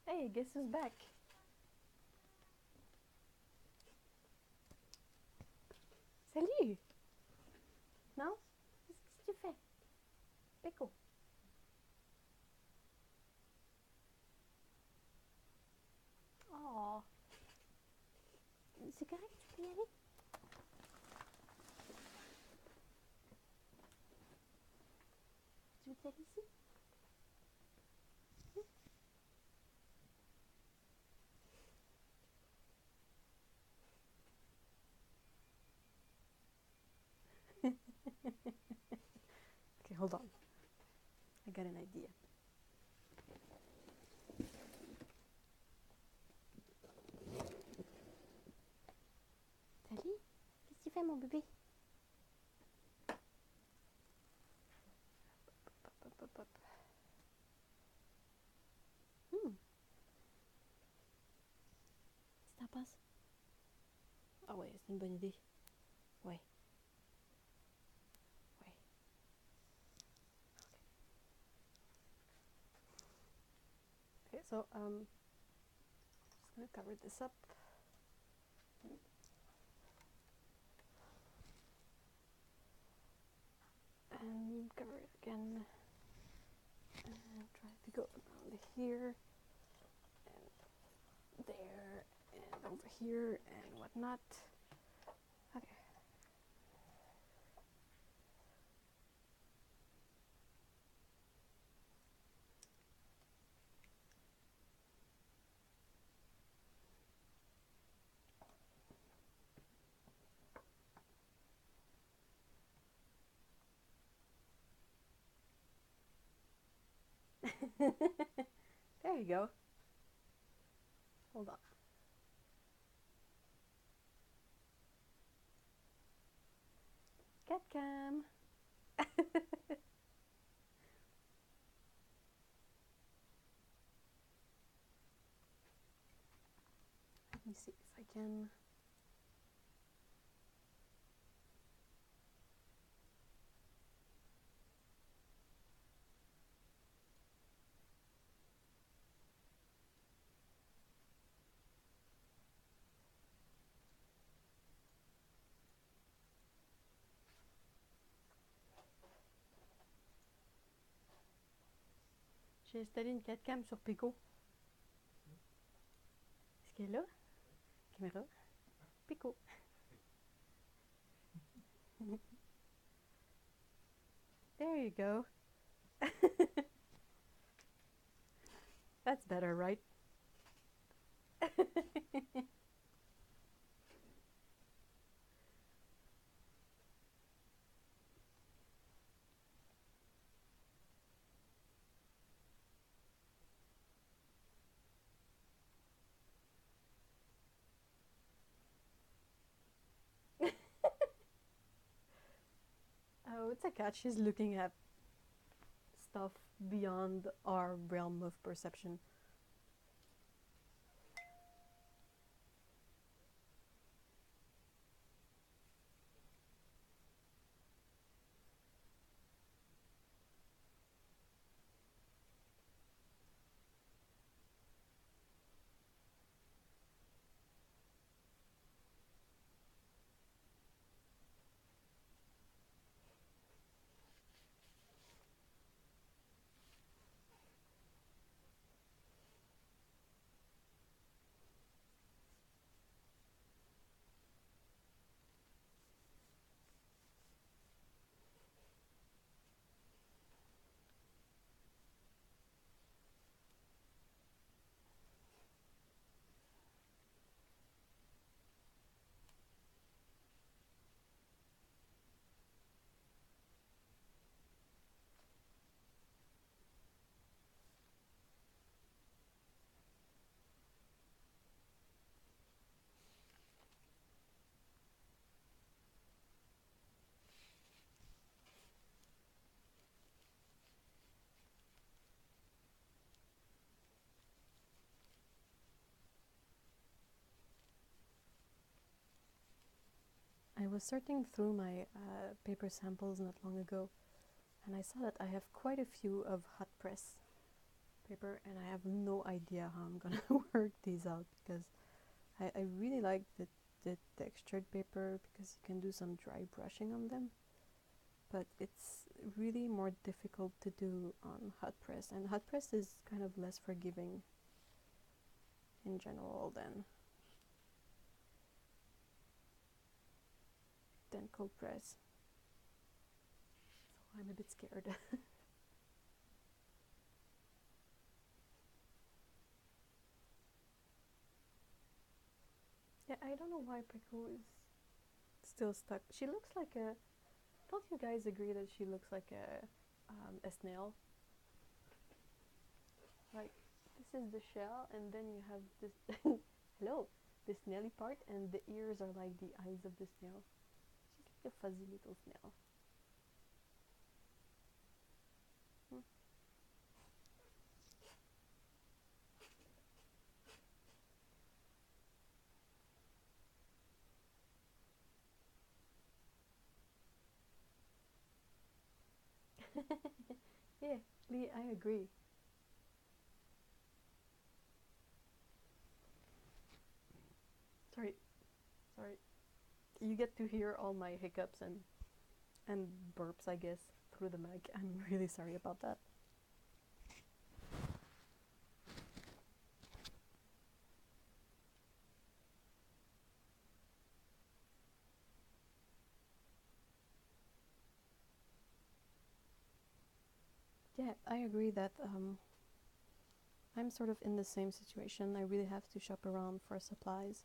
Hey, guess who's back? Salut. Non? Qu'est-ce que tu fais? Peko. Oh. C'est correct, tu peux y aller? Tu veux te mettre ici? Okay, hold on. I got an idea. fait, mon bébé? Hmm. Qu'est-ce que t'en penses? Ah ouais, c'est une bonne idée. Ouais. Ouais. Okay, so just gonna cover this up. And cover it again. And try to go around here and there and over here and whatnot. Okay. There you go. Hold on. Cat cam. Let me see if I can. J'ai installé une 4cam sur Pico. Est-ce qu'elle est là? Caméra. Pico. There you go. That's better, right? Oh, it's a cat. She's looking at stuff beyond our realm of perception. I was sorting through my paper samples not long ago, and I saw that I have quite a few of hot press paper, and I have no idea how I'm gonna work these out, because I really like the textured paper because you can do some dry brushing on them, but it's really more difficult to do on hot press, and hot press is kind of less forgiving in general than cold press. So I'm a bit scared. Yeah, I don't know why Pico is still stuck. She looks like a... Don't you guys agree that she looks like a snail? Like, this is the shell, and then you have this... Hello! The snaily part, and the ears are like the eyes of the snail. a fuzzy little snail. Yeah, Lee, I agree. Sorry, sorry. You get to hear all my hiccups and burps, I guess, through the mic. I'm really sorry about that. Yeah, I agree that I'm sort of in the same situation. I really have to shop around for supplies.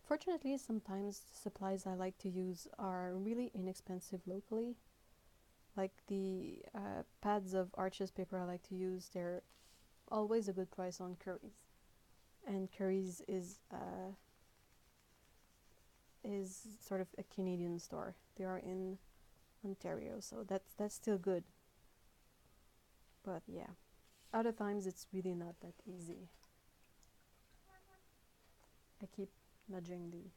Fortunately, sometimes the supplies I like to use are really inexpensive locally. Like the pads of Arches paper I like to use, they're always a good price on Curry's. And Curry's is sort of a Canadian store. They are in Ontario, so that's still good. But yeah, other times it's really not that easy. I keep nudging the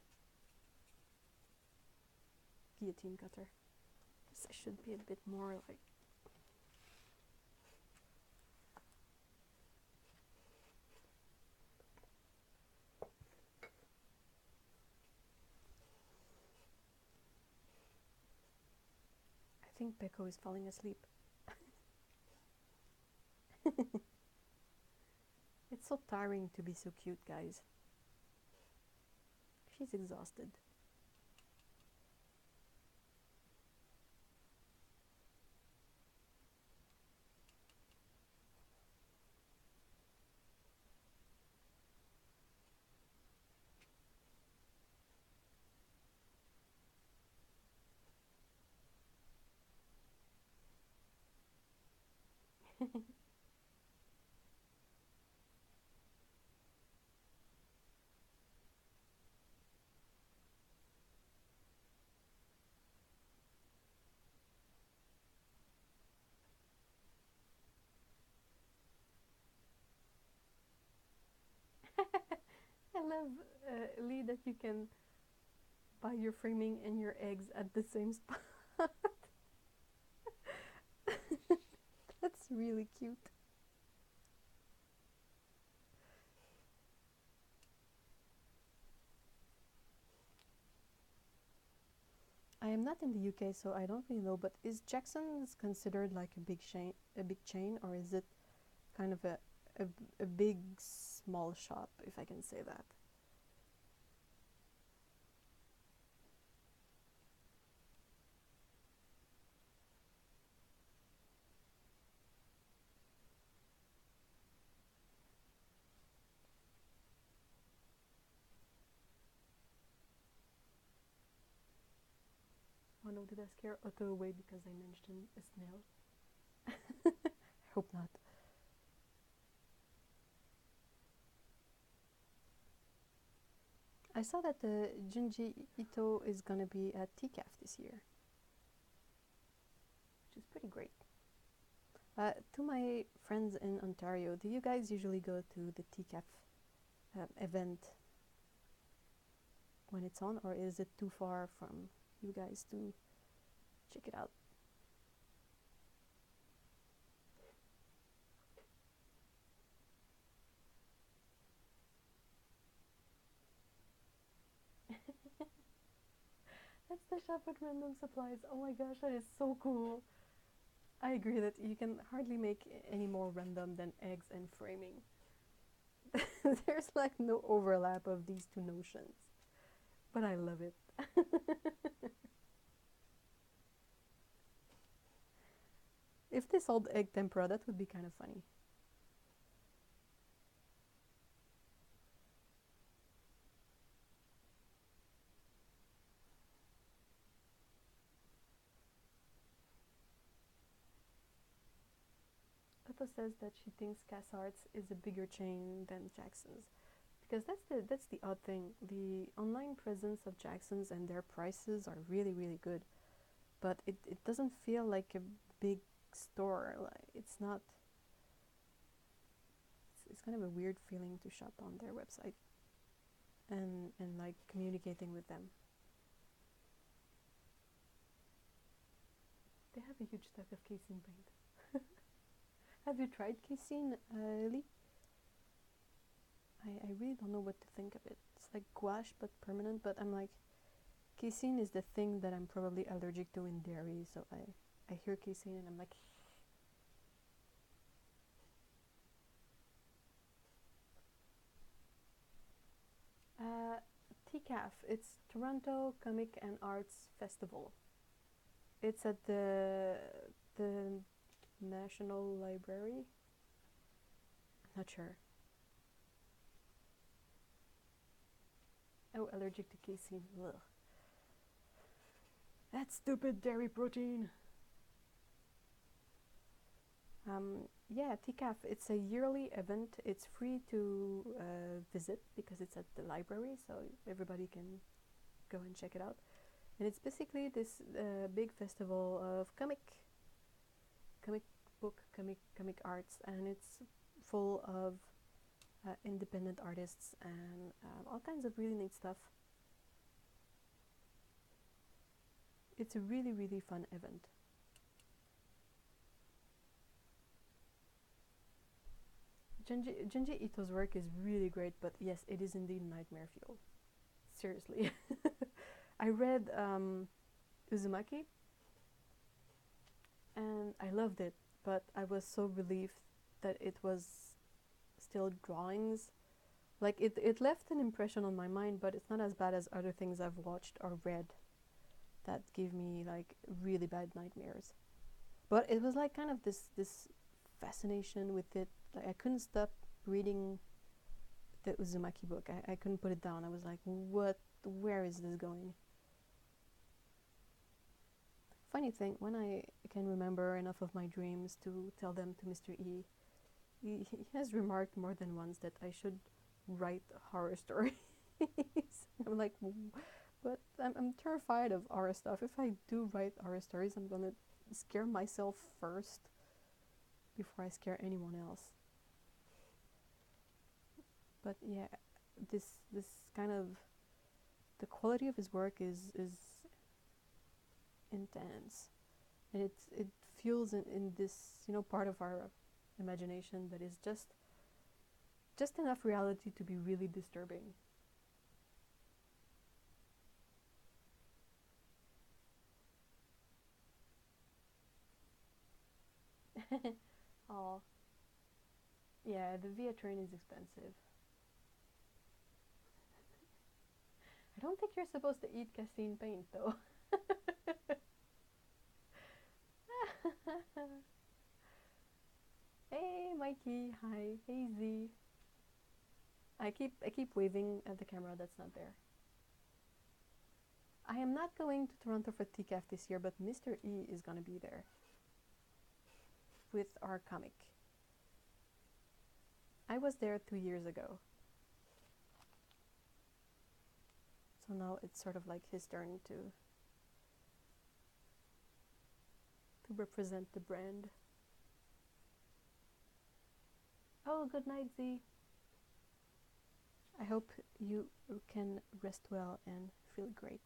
guillotine cutter. Guess I should be a bit more like. I think Peko is falling asleep. It's so tiring to be so cute, guys. She's exhausted. I love, Lee, that you can buy your framing and your eggs at the same spot. That's really cute. I am not in the UK, so I don't really know. But is Jackson's considered like a big chain, or is it kind of a, a big small shop, if I can say that? Oh no, did I scare Otto away because I mentioned a snail? I hope not. I saw that the Junji Ito is gonna be at TCAF this year, which is pretty great. To my friends in Ontario, do you guys usually go to the TCAF event when it's on, or is it too far from you guys to check it out? That's the shop with random supplies. Oh my gosh, that is so cool. I agree that you can hardly make any more random than eggs and framing. There's like no overlap of these two notions, but I love it. If they sold egg tempura, that would be kind of funny. Otto says that she thinks Cass Arts is a bigger chain than Jackson's. because that's the odd thing. The online presence of Jackson's and their prices are really really good, but it doesn't feel like a big store. Like it's not. It's kind of a weird feeling to shop on their website and like communicating with them. They have a huge stock of casein paint. Have you tried casein, Lee? I really don't know what to think of it. It's like gouache but permanent, but I'm like, casein is the thing that I'm probably allergic to in dairy, so I hear casein and I'm like, TCAF, it's Toronto Comic and Arts Festival. It's at the National Library. I'm not sure. Oh, allergic to casein. Ugh. That stupid dairy protein. Yeah, TCAF, it's a yearly event. It's free to visit because it's at the library, so everybody can go and check it out. And it's basically this big festival of comic book, comic arts, and it's full of independent artists and all kinds of really neat stuff. It's a really, really fun event. Junji Ito's work is really great, but yes, it is indeed nightmare fuel. Seriously. I read Uzumaki and I loved it, but I was so relieved that it was still drawings. Like it left an impression on my mind, but it's not as bad as other things I've watched or read that give me like really bad nightmares. But it was like kind of this fascination with it. Like I couldn't stop reading the Uzumaki book. I couldn't put it down. I was like, what? Where is this going? Funny thing, when I can remember enough of my dreams to tell them to Mr. E, he has remarked more than once that I should write horror stories. I'm like, but I'm terrified of horror stuff. If I do write horror stories, I'm gonna scare myself first before I scare anyone else. But yeah, this kind of the quality of his work is intense, and it fuels in this part of our imagination that is just enough reality to be really disturbing. Oh, yeah, the via train is expensive. I don't think you're supposed to eat casein paint though. Hey Mikey, hi. Hey Z. I keep waving at the camera that's not there. I am not going to Toronto for TCAF this year, but Mr. E is gonna be there with our comic. I was there 2 years ago. So now it's sort of like his turn to represent the brand. Oh, good night, Z. I hope you can rest well and feel great.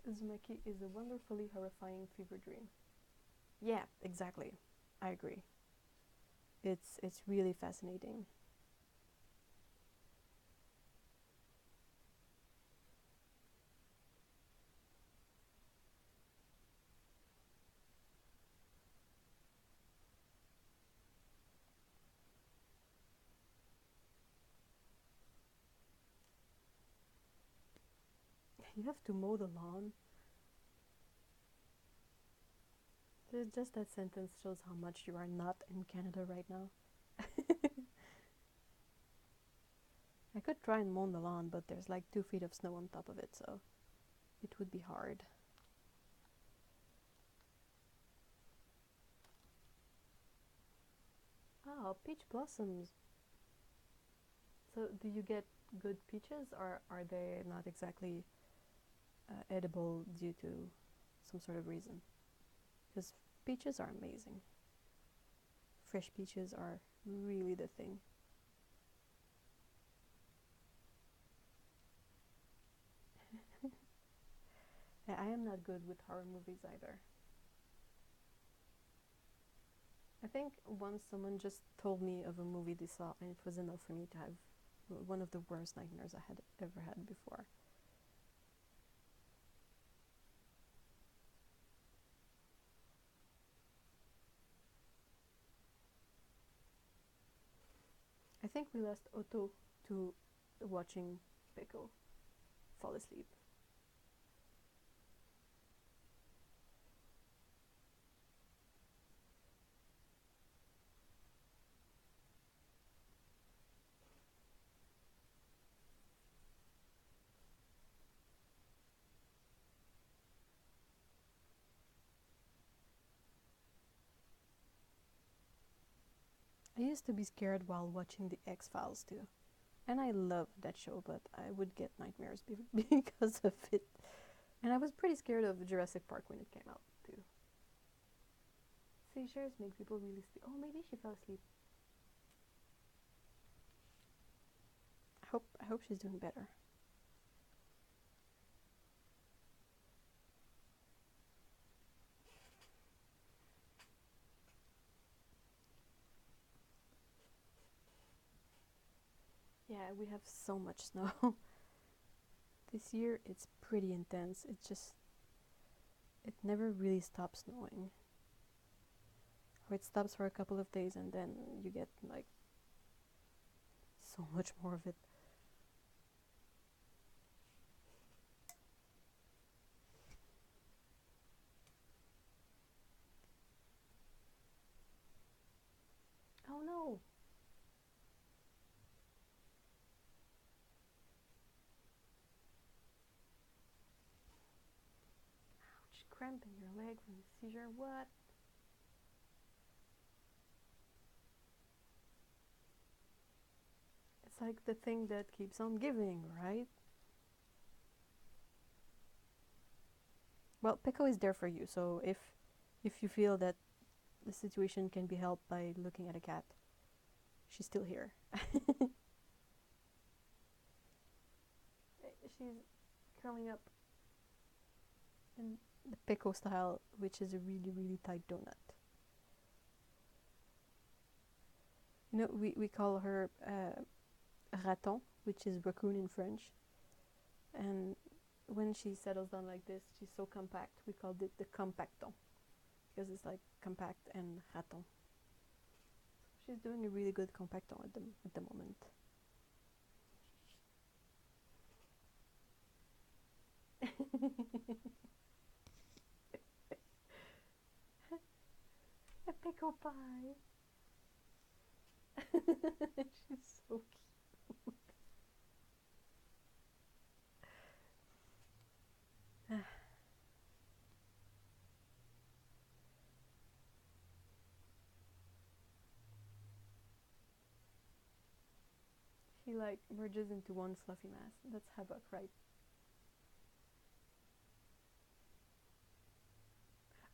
Uzumaki is a wonderfully horrifying fever dream. Yeah, exactly. I agree. It's really fascinating. you have to mow the lawn. Just that sentence shows how much you are not in Canada right now. I could try and mow the lawn, but there's like 2 feet of snow on top of it, so it would be hard. Oh, peach blossoms. So do you get good peaches, or are they not exactly edible due to some sort of reason? Because peaches are amazing. Fresh peaches are really the thing. Yeah, I am not good with horror movies either. I think once someone just told me of a movie they saw, and it was enough for me to have one of the worst nightmares I had ever had before. I think we lost Otto to watching Pico fall asleep. I used to be scared while watching the X-Files too. And I loved that show, but I would get nightmares because of it. And I was pretty scared of Jurassic Park when it came out too. Seizures make people really sleep. Oh, maybe she fell asleep. I hope she's doing better. Yeah, we have so much snow. This year it's pretty intense. It never really stops snowing. Or it stops for a couple of days and then you get like so much more of it. Oh no! Ouch, cramp in your leg from the seizure. What? It's like the thing that keeps on giving, right? Well, Pico is there for you, so if you feel that the situation can be helped by looking at a cat, she's still here. She's curling up in the Pico style, which is a really, really tight donut. You know, we call her raton, which is raccoon in French. And when she settles down like this, she's so compact, we called it the compacton, because it's like compact and raton. She's doing a really good compacton at the moment. A pickle pie. She's so cute. She like merges into one fluffy mass. That's havoc, right?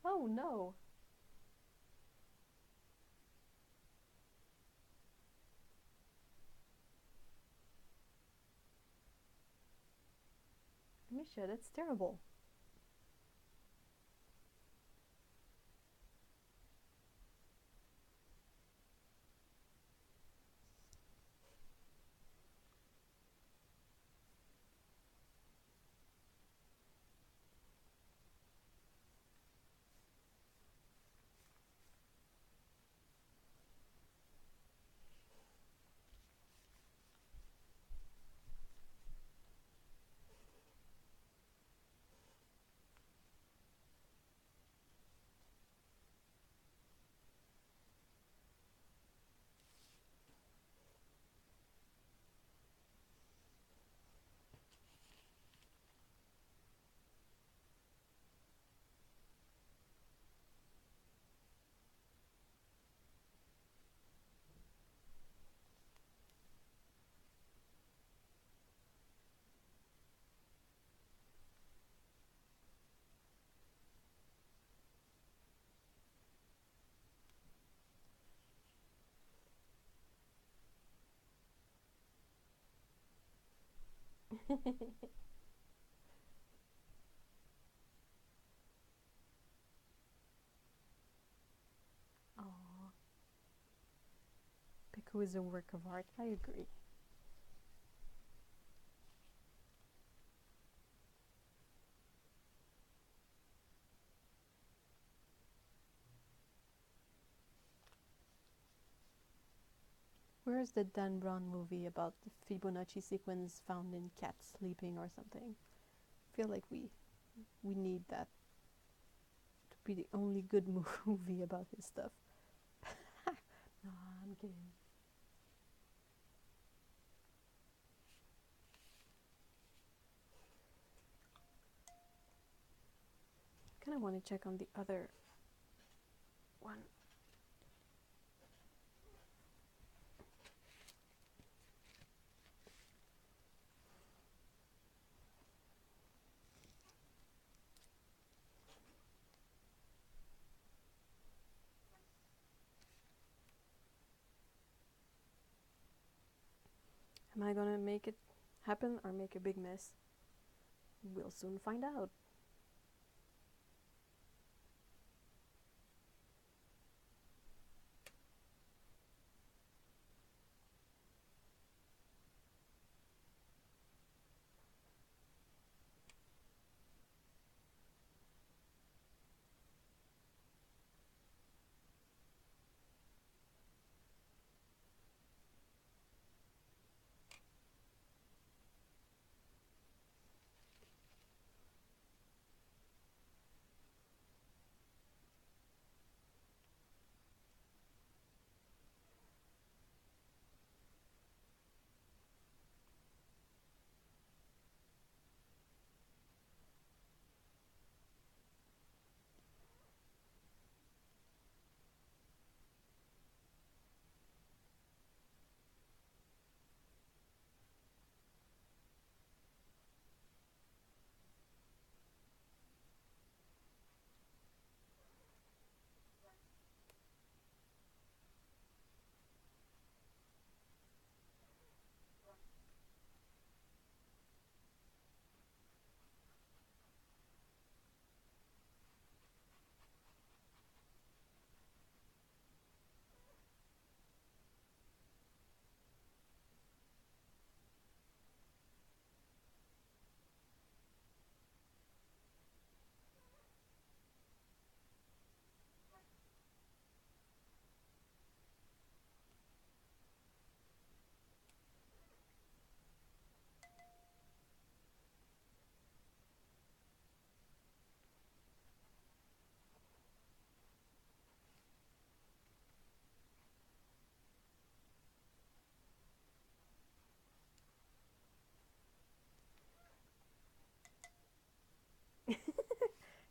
Oh no! Misha, that's terrible. Aww. Pico is a work of art, I agree. Where's the Dan Brown movie about the Fibonacci sequence found in cats sleeping or something? I feel like we need that to be the only good movie about his stuff. No, I'm kidding. Kind of want to check on the other one. Am I gonna make it happen or make a big mess? We'll soon find out.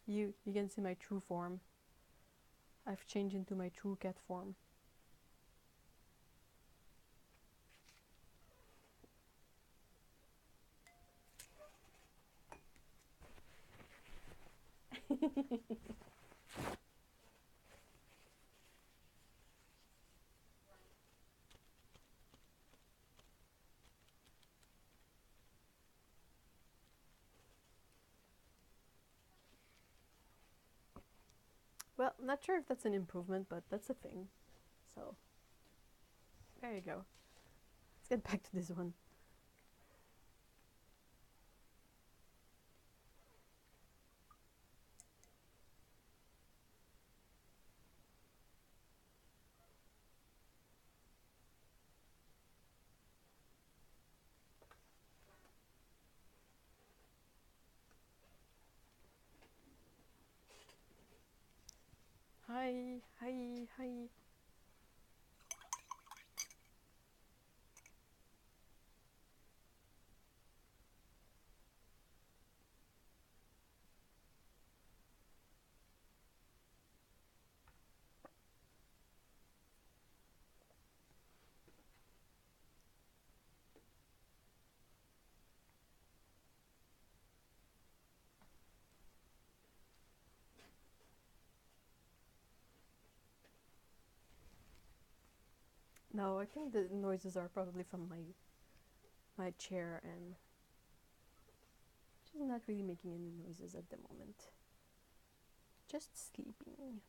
You can see my true form. I've changed into my true cat form. Well, not sure if that's an improvement, but that's a thing. So, there you go. Let's get back to this one. Hi, hi, hi. No, I think the noises are probably from my chair and She's not really making any noises at the moment. Just sleeping.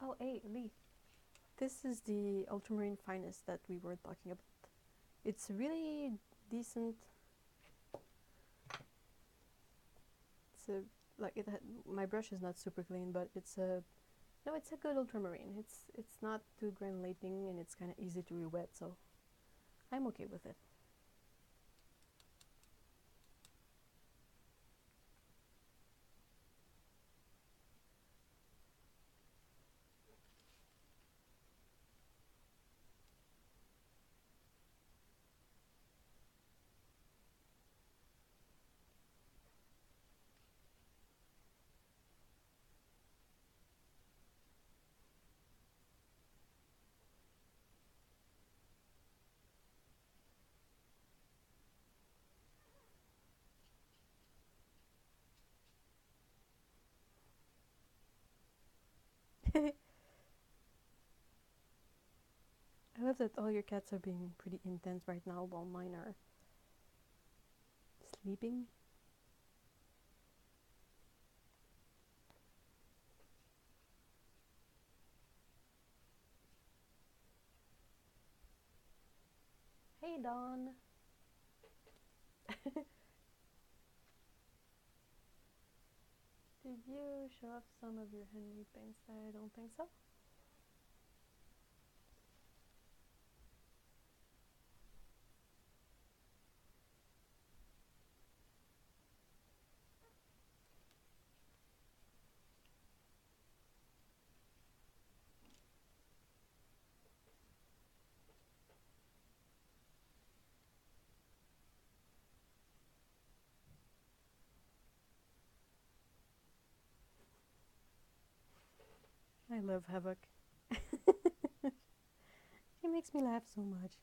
Oh, hey, Lee. This is the ultramarine finest that we were talking about. It's really decent. It's a my brush is not super clean, but it's a good ultramarine. It's not too granulating and it's kind of easy to re-wet, so I'm okay with it. I love that all your cats are being pretty intense right now while mine are sleeping. Hey, Dawn. Did you show off some of your handmade paints? I don't think so. I love Havoc. She makes me laugh so much.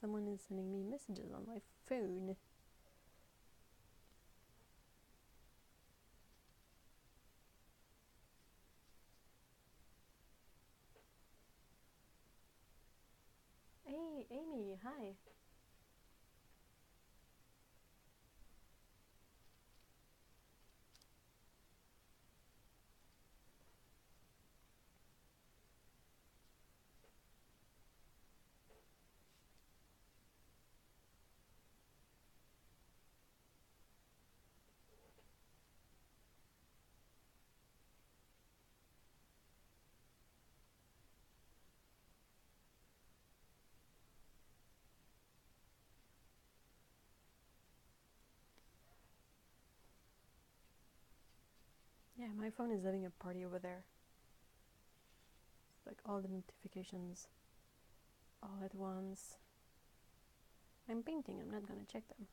Someone is sending me messages on my phone. Hey, Amy, hi. Yeah, my phone is having a party over there. It's like all the notifications all at once. I'm painting, I'm not gonna check them.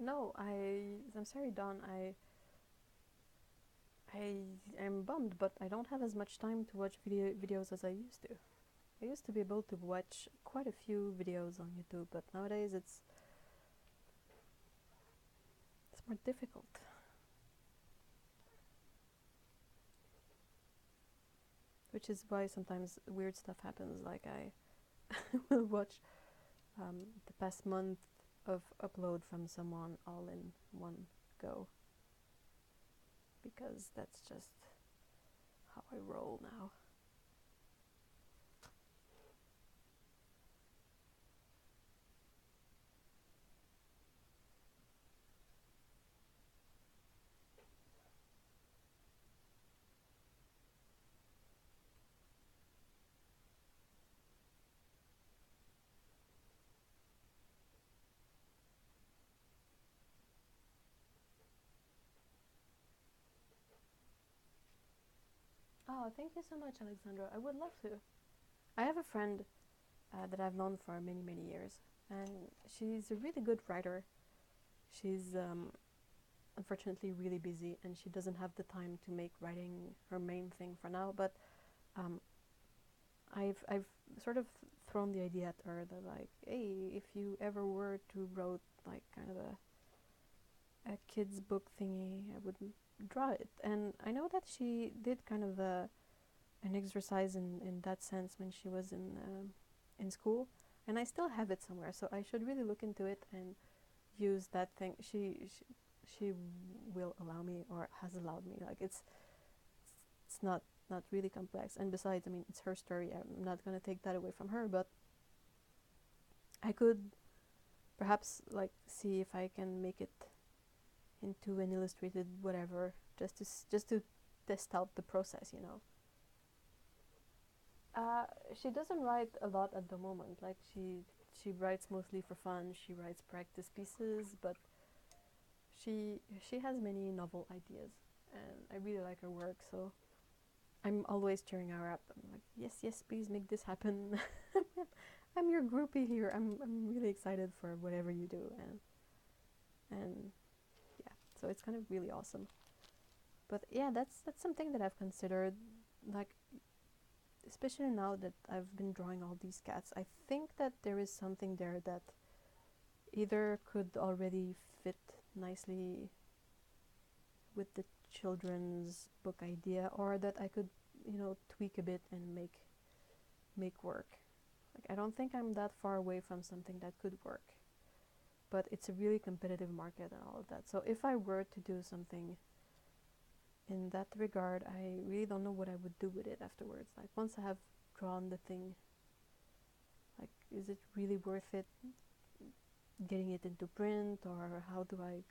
No, I'm sorry, Dawn. I am bummed, but I don't have as much time to watch videos as I used to. I used to be able to watch quite a few videos on YouTube, but nowadays it's more difficult. Which is why sometimes weird stuff happens, like I will watch the past month of upload from someone all in one go. because that's just how I roll now. Oh, thank you so much, Alexandra. I would love to. I have a friend that I've known for many, many years, and she's a really good writer. She's unfortunately really busy, and she doesn't have the time to make writing her main thing for now. But um, I've sort of thrown the idea at her that, like, hey, if you ever were to wrote like kind of a kid's book thingy, I would draw it. And I know that she did kind of an exercise in that sense when she was in school, and I still have it somewhere. So I should really look into it and use that thing. She will allow me, or has allowed me. Like it's not really complex. And besides, I mean, it's her story. I'm not gonna take that away from her, but I could perhaps like see if I can make it into an illustrated whatever, just to test out the process, you know. She doesn't write a lot at the moment. Like she writes mostly for fun. She writes practice pieces, but she has many novel ideas, and I really like her work. So I'm always cheering her up. I'm like, yes, please make this happen. I'm your groupie here. I'm really excited for whatever you do, and yeah, so it's kind of really awesome. But yeah, that's something that I've considered, like, especially now that I've been drawing all these cats. I think that there is something there that either could already fit nicely with the children's book idea, or that I could, you know, tweak a bit and make work. Like, I don't think I'm that far away from something that could work, but it's a really competitive market and all of that. So if I were to do something in that regard, I really don't know what I would do with it afterwards. Like, once I have drawn the thing, like, is it really worth it getting it into print, or how do I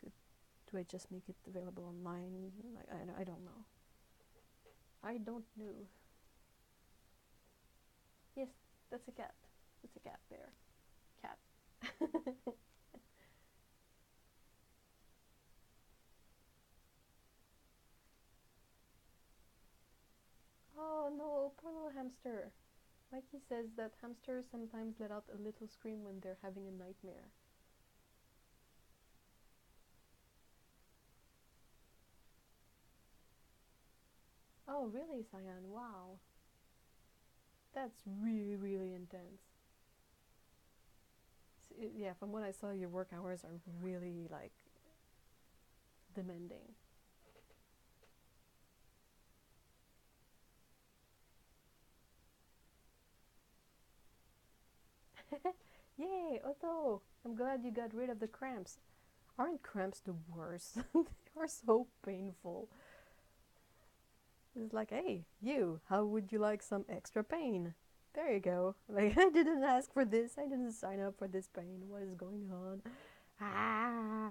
just make it available online? Like, I don't know. I don't know. Yes, that's a cat. It's a cat there. Cat. Oh no, poor little hamster. Mikey says that hamsters sometimes let out a little scream when they're having a nightmare. Oh, really, Cyan? Wow. That's really, really intense. Yeah, from what I saw, your work hours are really, like, demanding. Yay, Otto! I'm glad you got rid of the cramps. Aren't cramps the worst? They are so painful. It's like, hey, you, how would you like some extra pain? There you go. Like, I didn't ask for this. I didn't sign up for this pain. What is going on? Ah!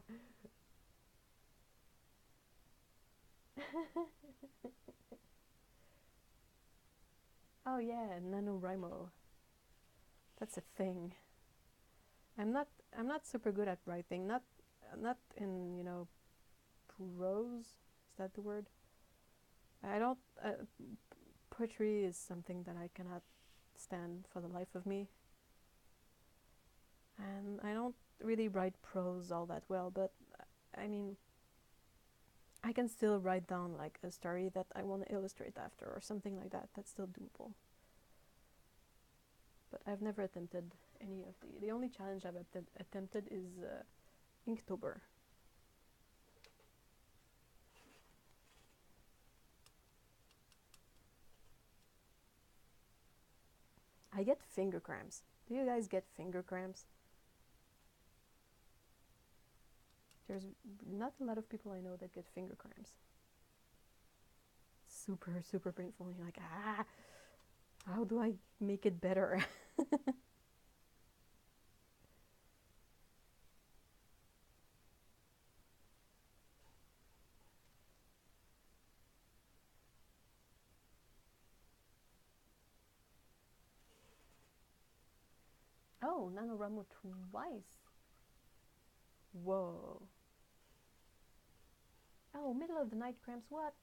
Oh yeah, NaNoWriMo. That's a thing. I'm not super good at writing. Not in, you know, prose. Is that the word? I don't. Poetry is something that I cannot stand for the life of me, and I don't really write prose all that well. But I mean, I can still write down like a story that I want to illustrate after, or something like that. That's still doable. But I've never attempted any of the only challenge I've attempted is Inktober. I get finger cramps. Do you guys get finger cramps? There's not a lot of people I know that get finger cramps. super, super painful. And you're like, how do I make it better? Oh, NaNoWriMo twice. Whoa. Oh, middle of the night cramps, what?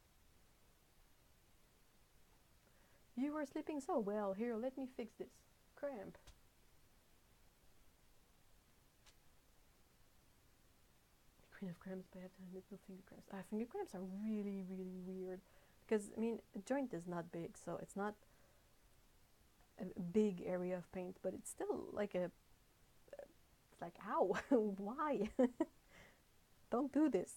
You were sleeping so well. Here, let me fix this. Cramp. Queen of cramps, but I have to admit, no finger cramps. Finger cramps are really, really weird. Because, I mean, a joint is not big, so it's not a big area of paint, but it's still like a... It's like, ow, why? Don't do this.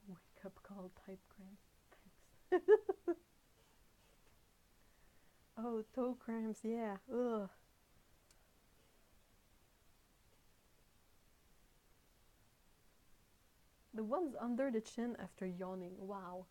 Wake up call type cramps. Thanks. Oh, toe cramps, yeah. Ugh. The ones under the chin after yawning. Wow.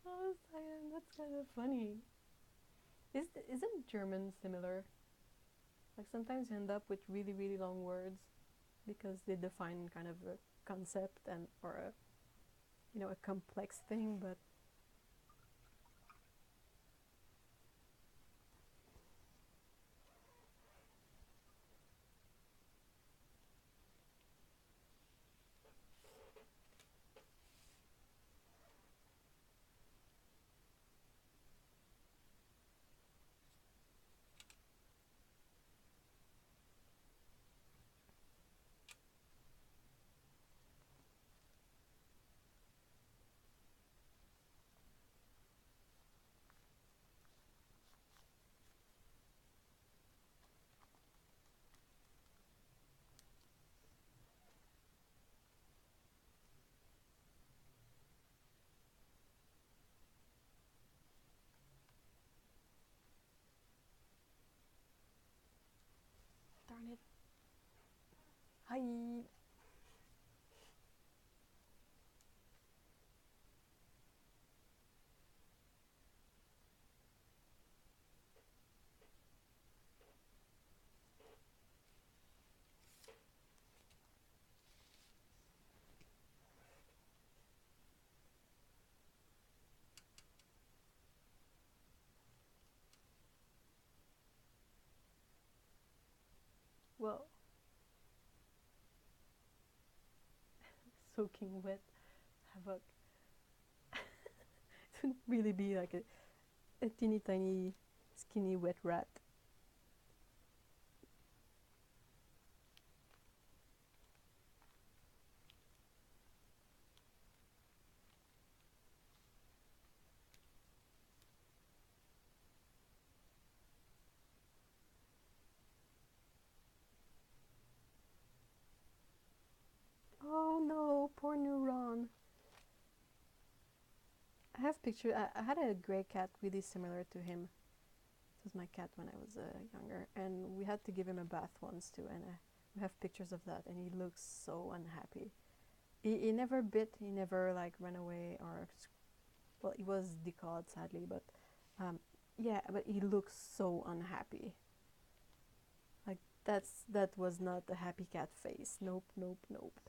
Oh, Cyan, that's kind of funny. Isn't German similar? Like sometimes you end up with really, really long words because they define kind of a concept and or a a complex thing, but darn it. Hi. Well, soaking wet havoc. It would really be like a teeny tiny skinny wet rat. I have pictures. I had a gray cat really similar to him. It was my cat when I was younger, and we had to give him a bath once too. And we have pictures of that, and he looks so unhappy. He never bit. He never like ran away or well, he was decawed sadly, but yeah, but he looks so unhappy. Like that was not a happy cat face. Nope, nope, nope.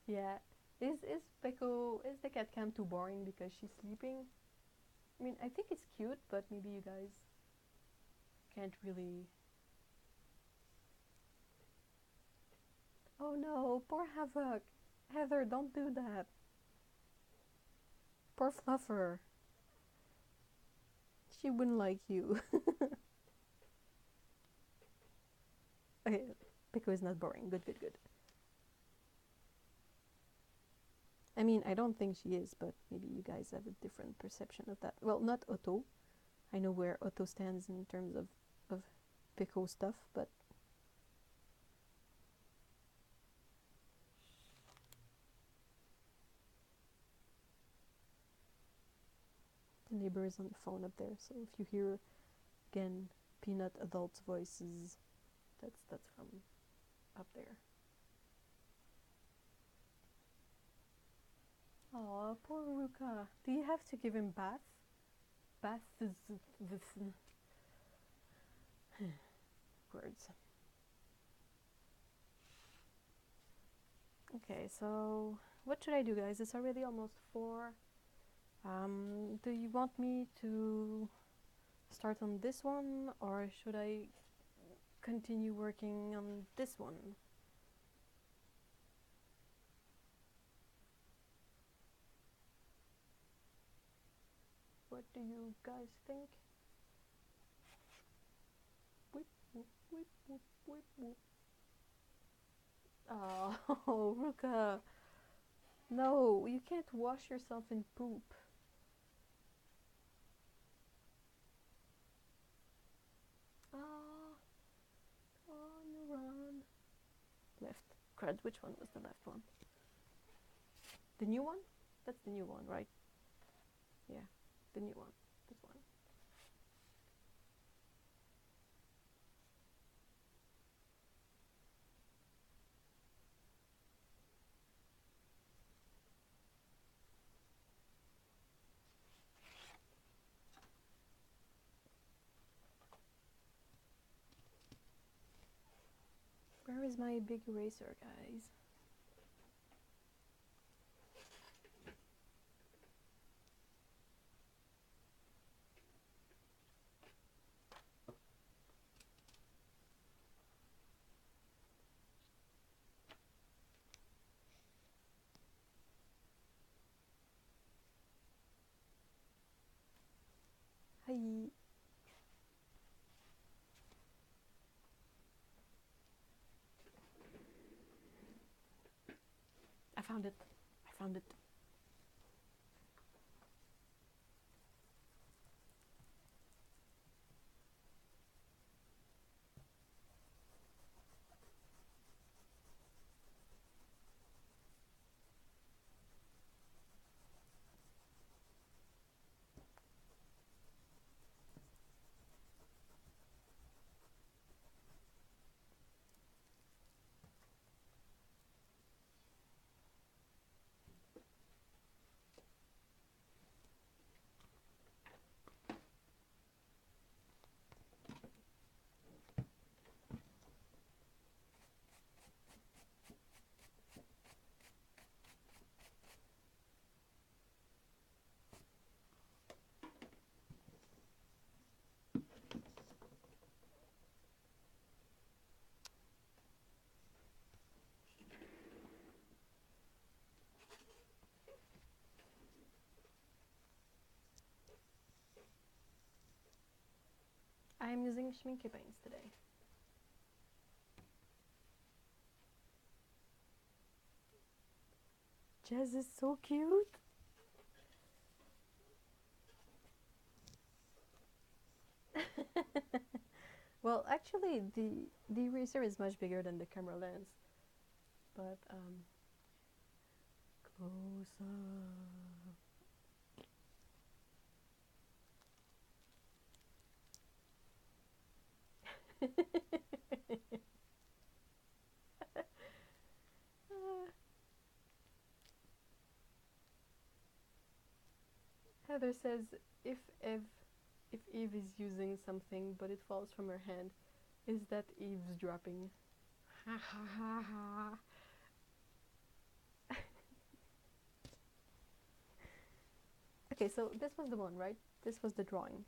Yeah. Is Peko, is the cat cam too boring because she's sleeping? I mean, I think it's cute, but maybe you guys can't really. Oh no, poor Havoc. Heather, don't do that. Poor Fluffer. She wouldn't like you. Okay, Peko is not boring. Good, good, good. I mean, I don't think she is, but maybe you guys have a different perception of that. Well, not Otto. I know where Otto stands in terms of Pico stuff, but the neighbor is on the phone up there, so if you hear, again, Peanut adults' voices, that's from up there. Oh, poor Ruka. Do you have to give him bath? Bath is this words. Okay, so what should I do, guys? It's already almost 4. Do you want me to start on this one, or should I continue working on this one? What do you guys think? Whip, whoop, whip, whoop, whip, whoop. Oh, Ruka. No, you can't wash yourself in poop. Oh, oh, you run. Left. Crud, which one was the left one? The new one? That's the new one, right? Yeah, the new one. This one. Where is my big eraser, guys? Hi. I found it. I found it. I am using Schmincke paints today. Jazz is so cute. Well, actually, the eraser is much bigger than the camera lens, but close up. Heather says if Eve if Eve is using something but it falls from her hand, is that eavesdropping? Ha ha ha ha. Okay, so this was the one, right? This was the drawing.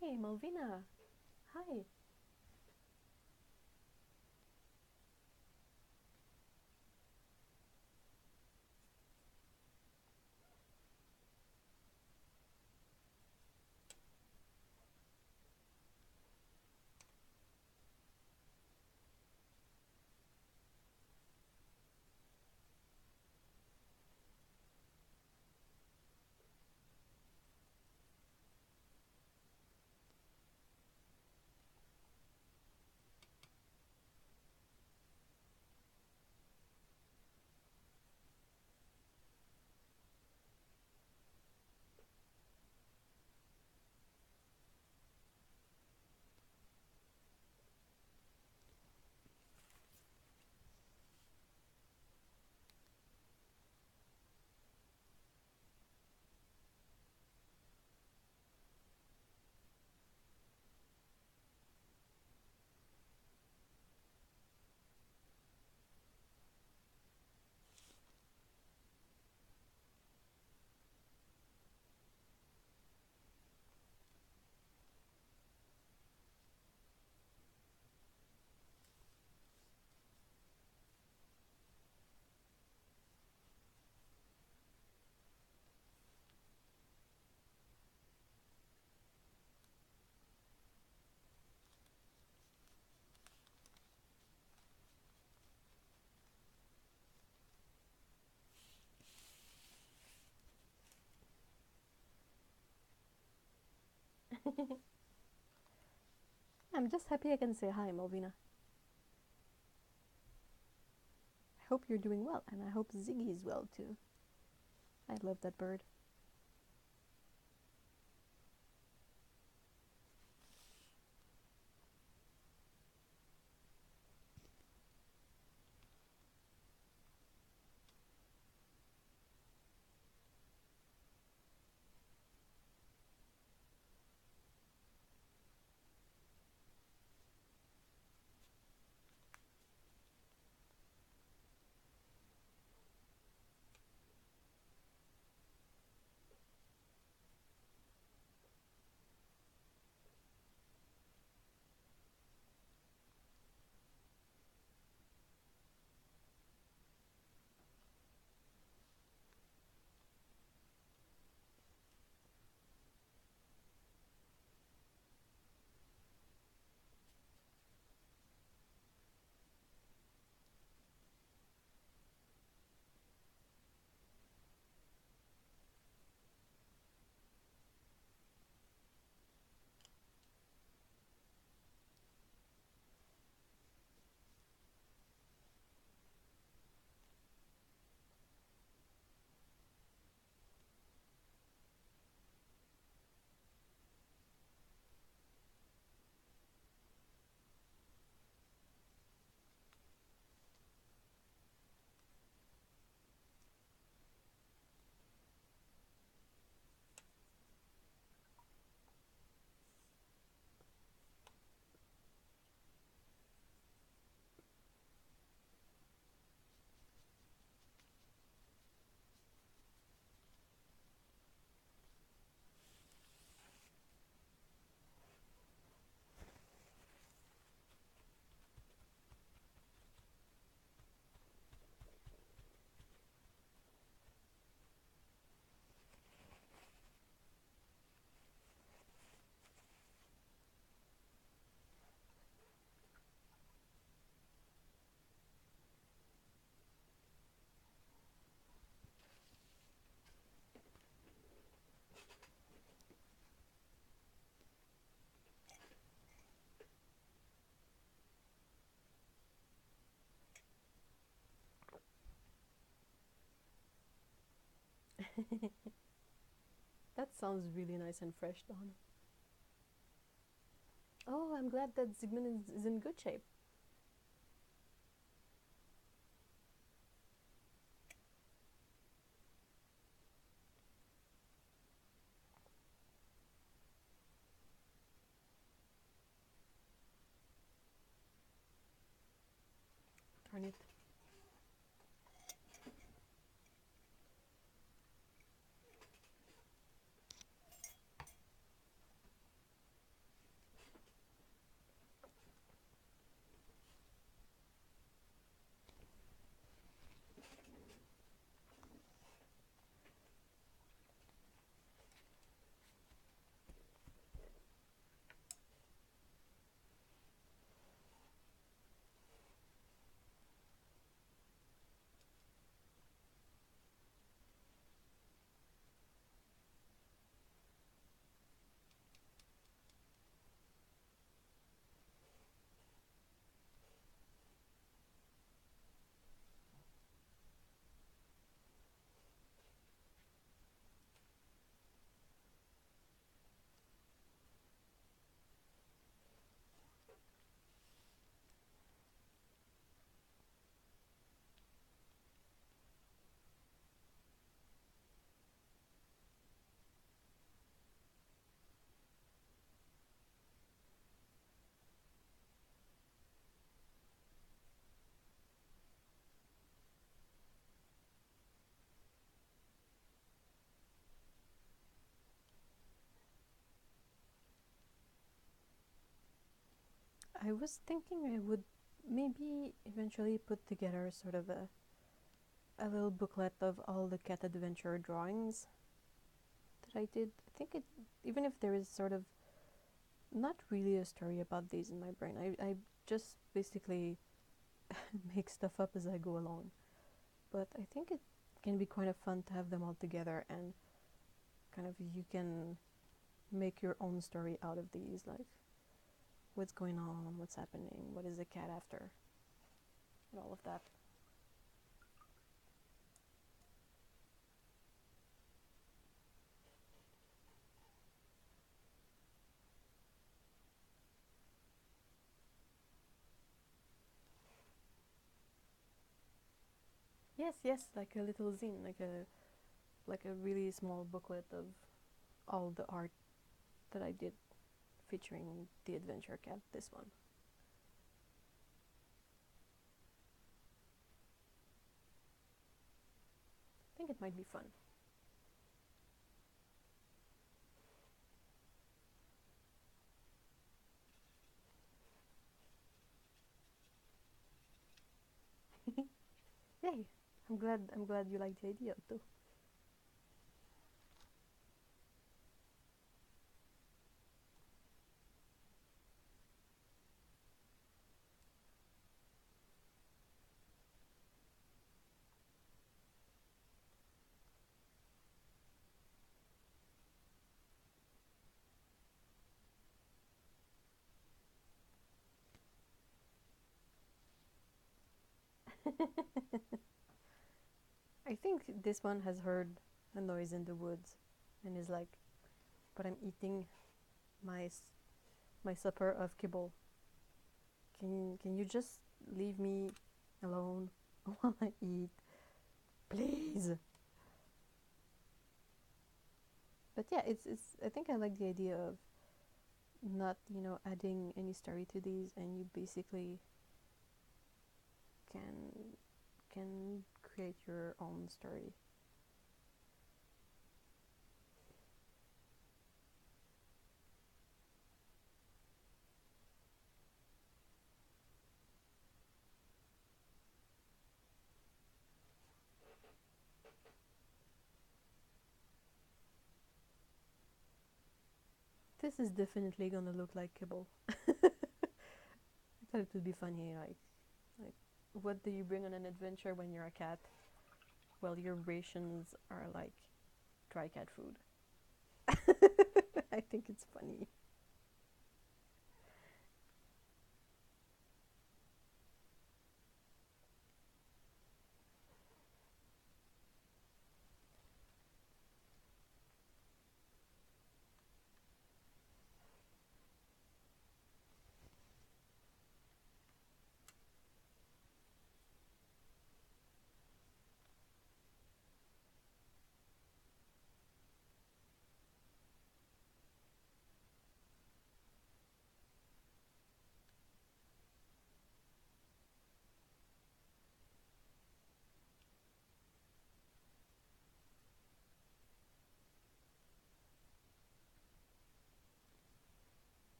Hey, Malvina. Hi. I'm just happy I can say hi, Malvina. I hope you're doing well, and I hope Ziggy is well too. I love that bird. That sounds really nice and fresh, Dawn. Oh, I'm glad that Zygmunt is in good shape. Darn it. I was thinking I would maybe eventually put together sort of a little booklet of all the cat adventure drawings that I did. I think it, even if there is sort of not really a story about these in my brain, I just basically make stuff up as I go along. But I think it can be quite of fun to have them all together, and kind of you can make your own story out of these, like what's going on, what's happening, what is the cat after, and all of that. Yes, like a little zine, like a really small booklet of all the art that I did featuring the adventure cat, this one. I think it might be fun. Yay! I'm glad you like the idea too. I think this one has heard a noise in the woods and is like, but I'm eating my my supper of kibble. Can you just leave me alone while I eat, please? But yeah, it's. I think I like the idea of not adding any story to these, and you basically can create your own story. This is definitely gonna look like kibble. I thought it would be funny, like what do you bring on an adventure when you're a cat? Well, your rations are like dry cat food. I think it's funny.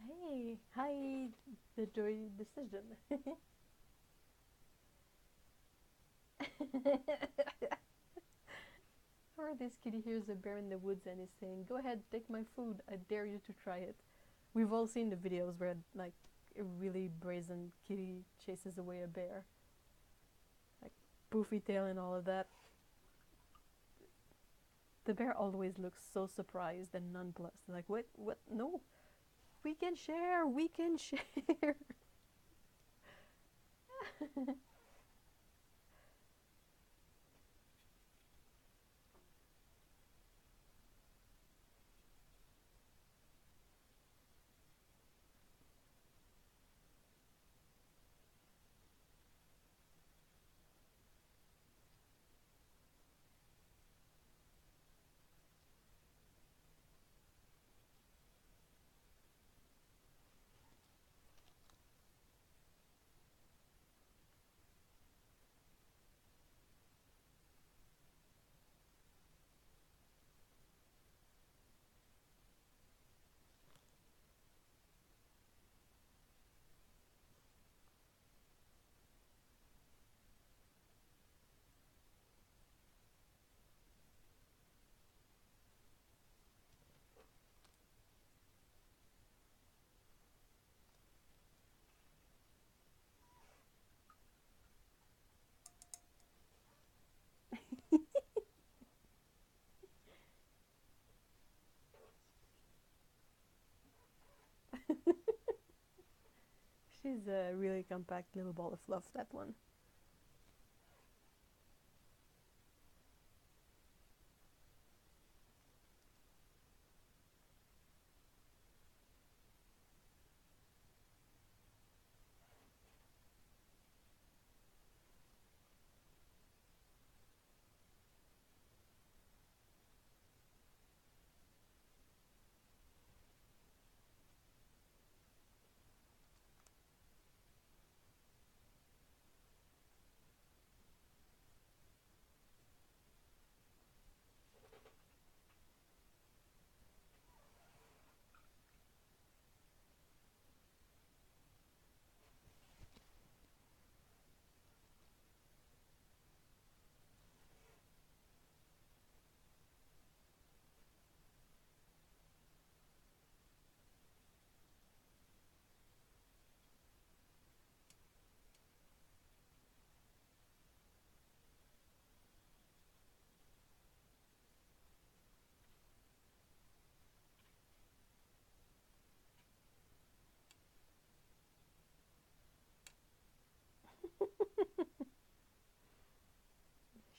Hey, hi, the joy decision. Or this kitty hears a bear in the woods and is saying, "Go ahead, take my food. I dare you to try it." We've all seen the videos where like a really brazen kitty chases away a bear, like poofy tail and all of that. The bear always looks so surprised and nonplussed. Like, what? What? No, we can share. We can share. She's a really compact little ball of fluff, that one.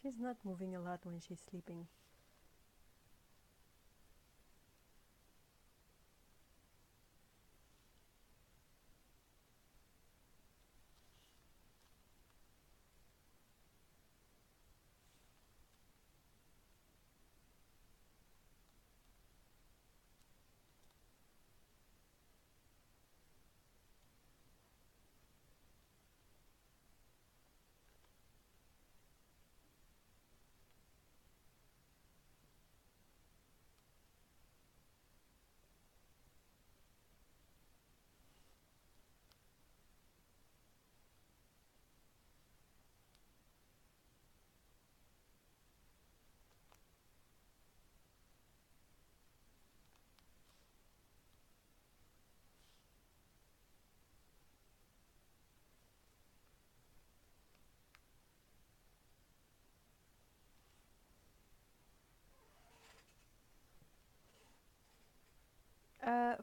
She's not moving a lot when she's sleeping.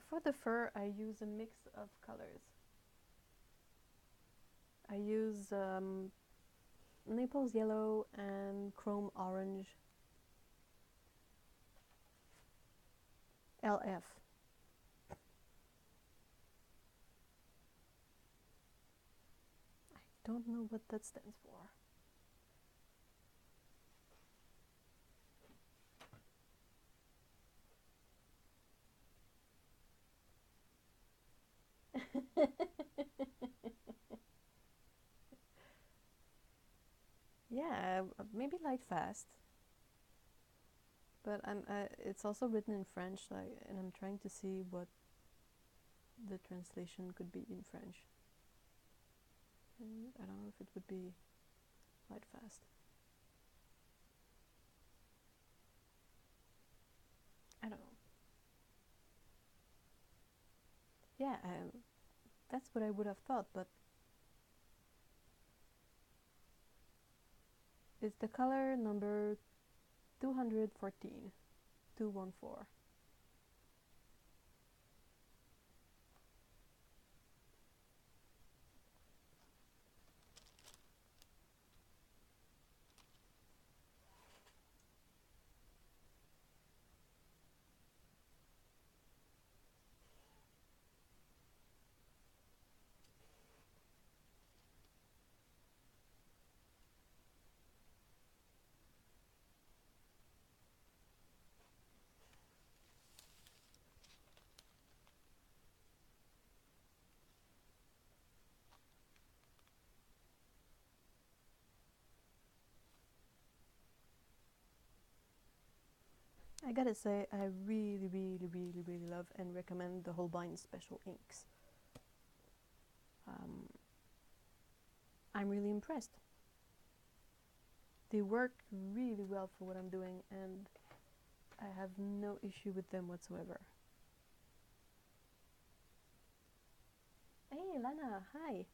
For the fur, I use a mix of colors. I use Naples yellow and chrome orange. LF. I don't know what that stands for. Yeah, maybe light fast. But it's also written in French, like, and I'm trying to see what the translation could be in French. And I don't know if it would be light fast. I don't know. Yeah, that's what I would have thought, but it's the color number 214. 214. I gotta say, I really, really, really, really love and recommend the Holbein Special Inks. I'm really impressed. They work really well for what I'm doing, and I have no issue with them whatsoever. Hey, Lana, hi.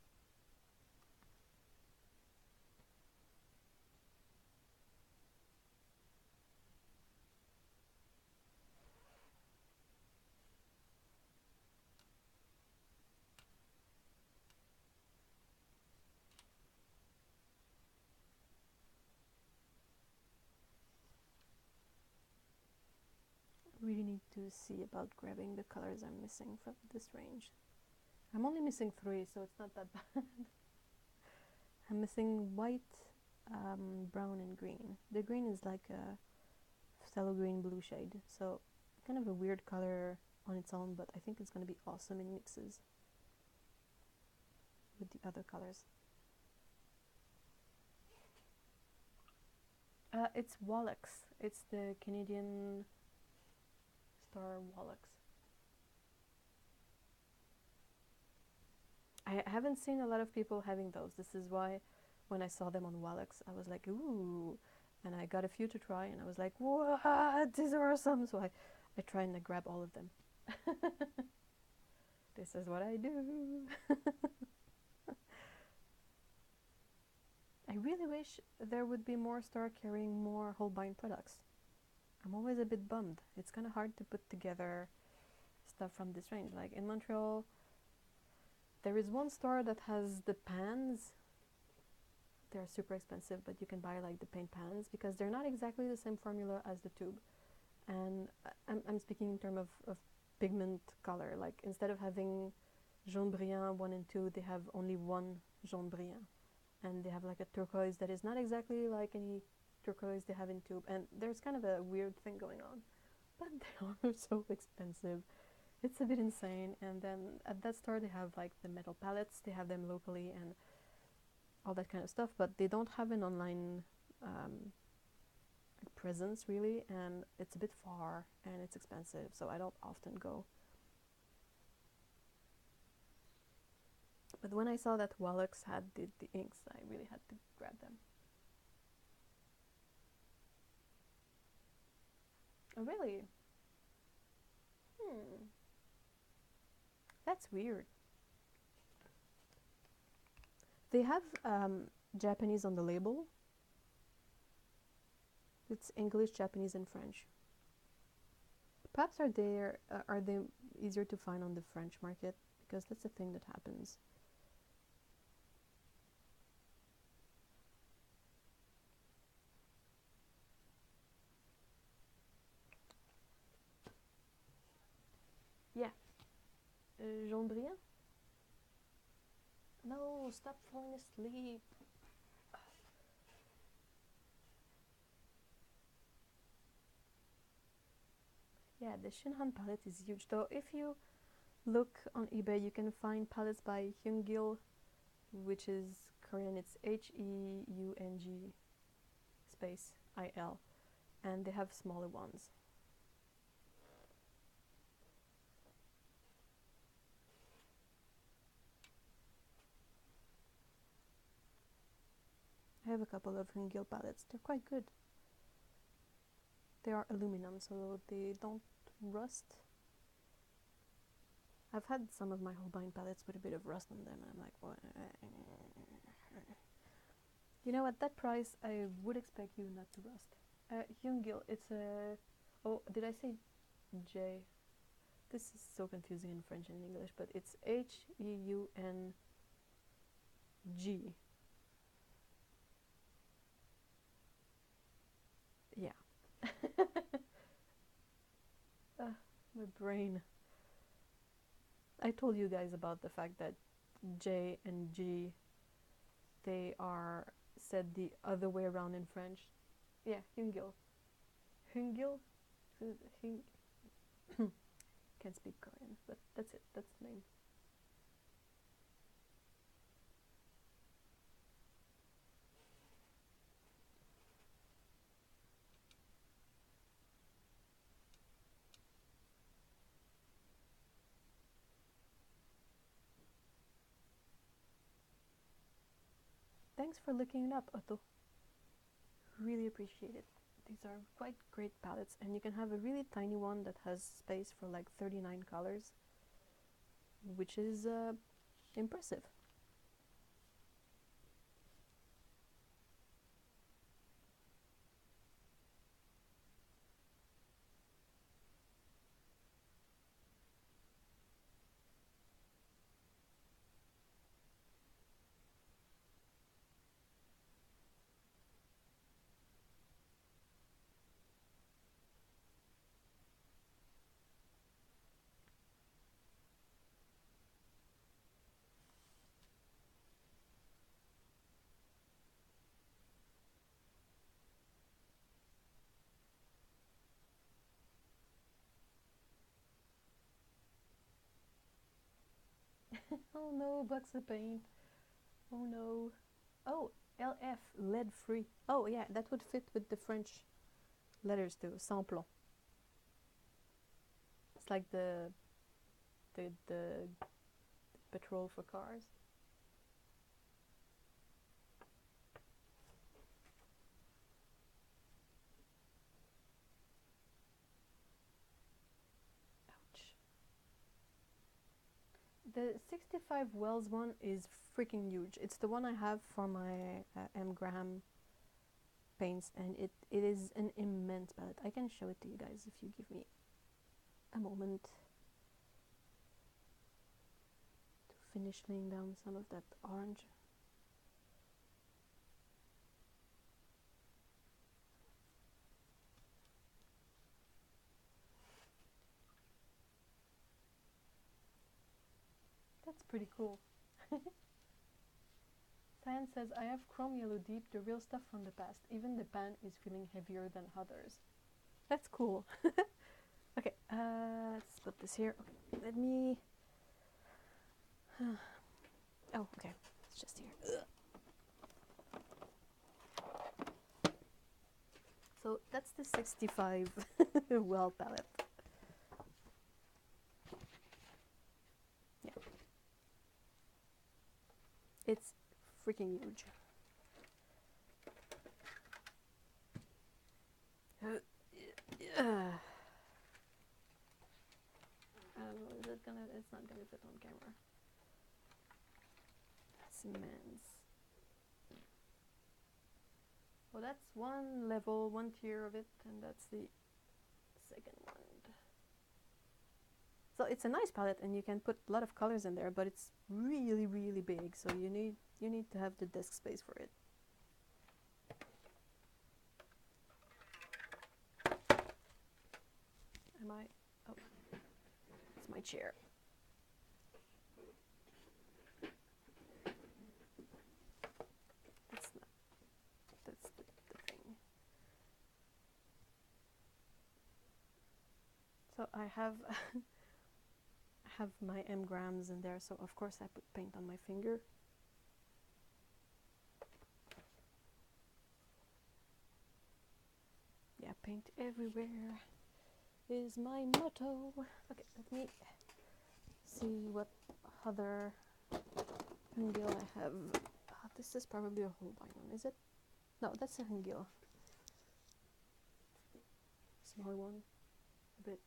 really need to see about grabbing the colors I'm missing from this range. I'm only missing 3, so it's not that bad. I'm missing white, brown, and green. The green is like a phthalo green blue shade, so kind of a weird color on its own, but I think it's going to be awesome in mixes with the other colors. It's Wallachs. It's the Canadian Star Wallachs. I haven't seen a lot of people having those. This is why when I saw them on Wallachs, I was like, ooh. And I got a few to try, and I was like, what? These are awesome. So I try and I grab all of them. This is what I do. I really wish there would be more store carrying more Holbein products. I'm always a bit bummed. It's kind of hard to put together stuff from this range. Like in Montreal, there is one store that has the pans. They're super expensive, but you can buy like the paint pans because they're not exactly the same formula as the tube. And I'm speaking in terms of pigment color. Like instead of having jaune brillant 1 and 2, they have only one jaune brillant. And they have like a turquoise that is not exactly like any turquoise they have in tube. And there's kind of a weird thing going on. But they are so expensive. It's a bit insane. And then at that store they have like the metal palettes. They have them locally and all that kind of stuff. But they don't have an online presence really. And it's a bit far and it's expensive. So I don't often go. But when I saw that Wallachs had the inks, I really had to grab them. Oh, really? That's weird. They have Japanese on the label. It's English, Japanese, and French. Perhaps are they easier to find on the French market? Because that's a thing that happens. Yeah. Jaune brillant? No, stop falling asleep. Yeah, the Shinhan palette is huge. Though if you look on eBay, you can find palettes by Hyungil, which is Korean. It's Heung space IL, and they have smaller ones. I have a couple of Hyungil palettes. They're quite good. They are aluminum, so they don't rust. I've had some of my Holbein palettes with a bit of rust on them, and I'm like, what? You know, at that price, I would expect you not to rust. Hyungil, it's a... Oh, did I say J? This is so confusing in French and English, but it's Heung. Yeah. My brain. I told you guys about the fact that J and G, they are said the other way around in French. Yeah, Hyungil. Hyungil? Can't speak Korean, but that's it. That's the name. Thanks for looking it up, Otto. Really appreciate it. These are quite great palettes, and you can have a really tiny one that has space for like 39 colors, which is impressive. Oh no, box of paint. Oh no. Oh, LF, lead free. Oh yeah, that would fit with the French letters too. Sans plomb. It's like the petrol for cars. Ouch. The 65 Wells one is freaking huge. It's the one I have for my M. Graham paints, and it is an immense palette. I can show it to you guys if you give me a moment to finish laying down some of that orange. That's pretty cool. Cyan says, I have chrome yellow deep, the real stuff from the past. Even the pan is feeling heavier than others. That's cool. Okay, let's put this here. Okay, let me... oh, okay, it's just here. So that's the 65 well palette. Yeah. It's freaking huge. Is it gonna? It's not gonna fit on camera. That's immense. Well, that's one level, one tier of it, and that's the second one. So it's a nice palette, and you can put a lot of colors in there, but it's really, really big. So you need to have the desk space for it. Am I? Oh, it's my chair. That's not. That's the thing. So I have have my M. Grahams in there, so of course I put paint on my finger. Yeah, paint everywhere is my motto. Okay, let me see what other hangul I have. Oh, this is probably a Holbein one, is it? No, that's a hangul. Small one, a bit.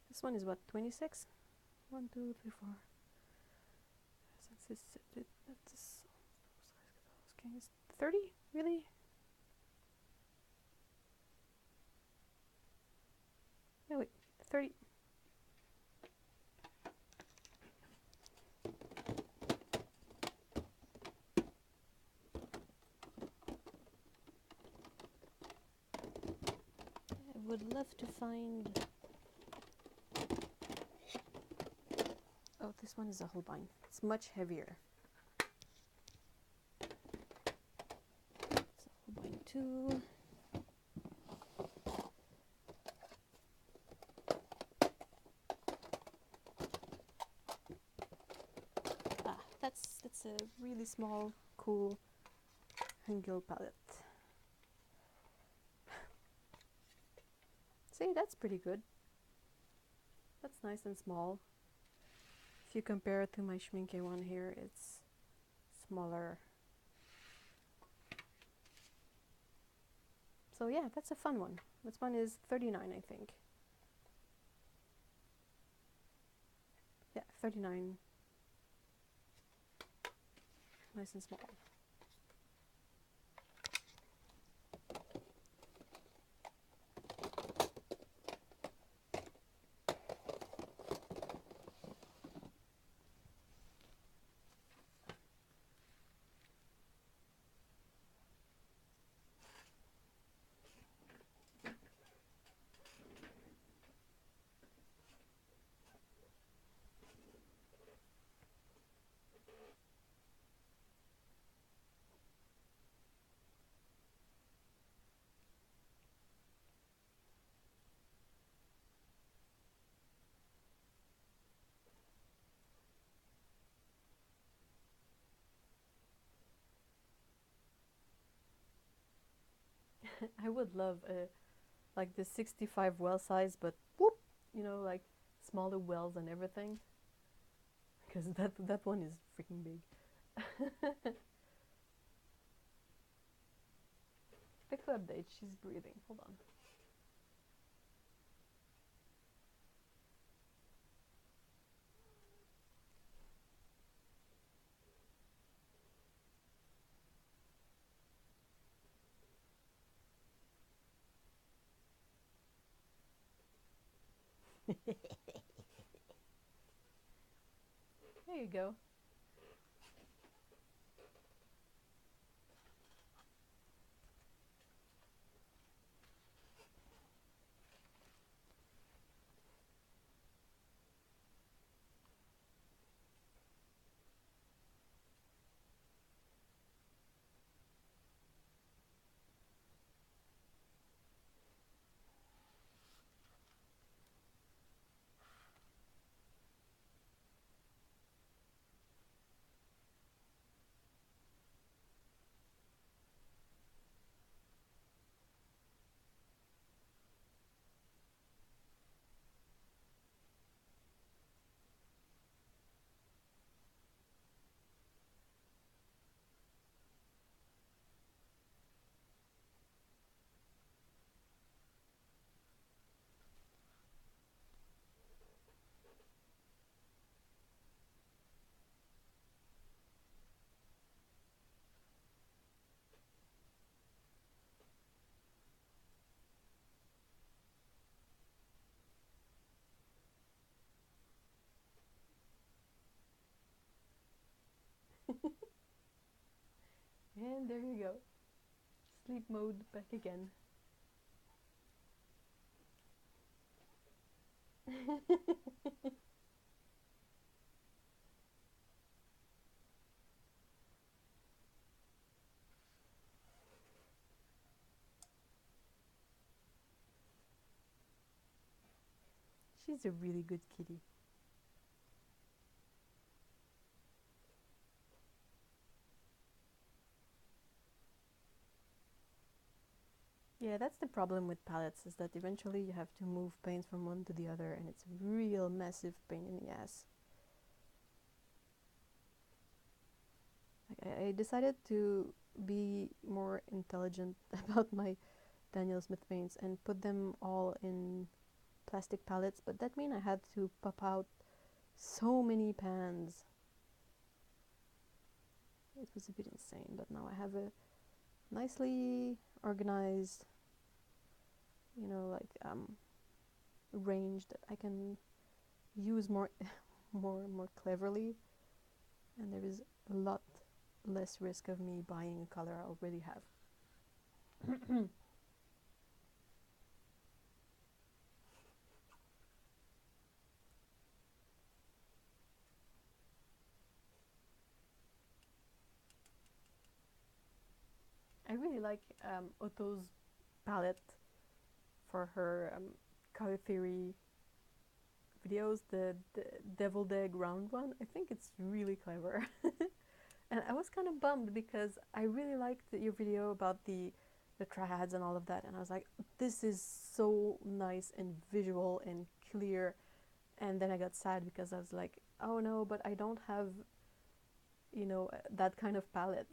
This one is what, 26? 1, 2, 3, 4. Since that's okay, is 30? Really? No, wait, 30. I would love to find... Oh, this one is a Holbein. It's much heavier. It's a Holbein 2. Ah, that's a really small, cool hangul palette. See, that's pretty good. That's nice and small. If you compare it to my Schmincke one here, it's smaller. So yeah, that's a fun one. This one is 39, I think. Yeah, 39. Nice and small. I would love like the 65 well size, but whoop, you know, like smaller wells and everything, because that one is freaking big. Quick update, she's breathing. Hold on. There you go. And there you go. Sleep mode back again. She's a really good kitty. Yeah, that's the problem with palettes, is that eventually you have to move paints from one to the other, and it's a real massive pain in the ass. Like, I decided to be more intelligent about my Daniel Smith paints and put them all in plastic palettes, but that meant I had to pop out so many pans. It was a bit insane, but now I have a nicely organized, you know, like range that I can use more more cleverly, and there is a lot less risk of me buying a color I already have. I really like Otto's palette for her color theory videos, the deviled egg round one. I think it's really clever. And I was kind of bummed because I really liked your video about the triads and all of that, and I was like, this is so nice and visual and clear. And then I got sad because I was like, oh no, but I don't have, you know, that kind of palette.